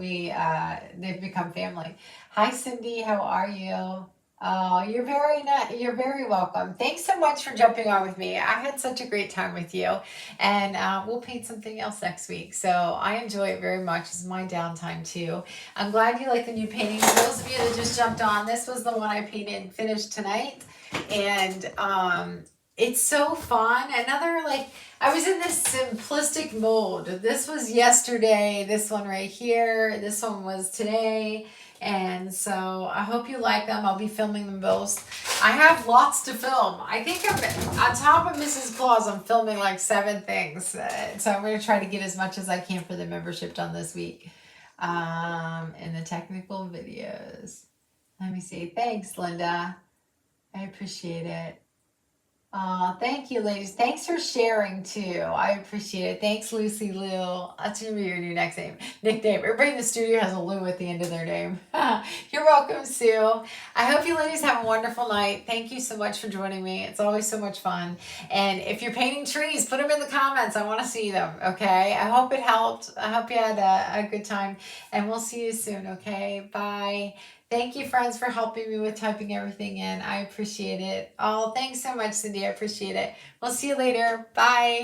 They've become family. Hi Cindy, how are you? Oh, you're very nice. You're very welcome. Thanks so much for jumping on with me. I had such a great time with you, and we'll paint something else next week. So I enjoy it very much. It's my downtime too. I'm glad you like the new painting. For those of you that just jumped on, this was the one I painted finished tonight, and it's so fun. Another, like, I was in this simplistic mode. This was yesterday. This one right here. This one was today. And so I hope you like them. I'll be filming them both. I have lots to film. I think I'm on top of Mrs. Claus. I'm filming like 7 things. So I'm going to try to get as much as I can for the membership done this week. In the technical videos. Let me see. Thanks, Linda. I appreciate it. Thank you, ladies. Thanks for sharing too. I appreciate it. Thanks, Lucy Lou. That's gonna be your new next nickname. Everybody in the studio has a Lou at the end of their name. You're welcome, Sue. I hope you ladies have a wonderful night. Thank you so much for joining me. It's always so much fun. And if you're painting trees, put them in the comments. I want to see them. Okay. I hope it helped. I hope you had a good time. And we'll see you soon. Okay. Bye. Thank you, friends, for helping me with typing everything in. I appreciate it. Oh, thanks so much, Cindy. I appreciate it. We'll see you later. Bye.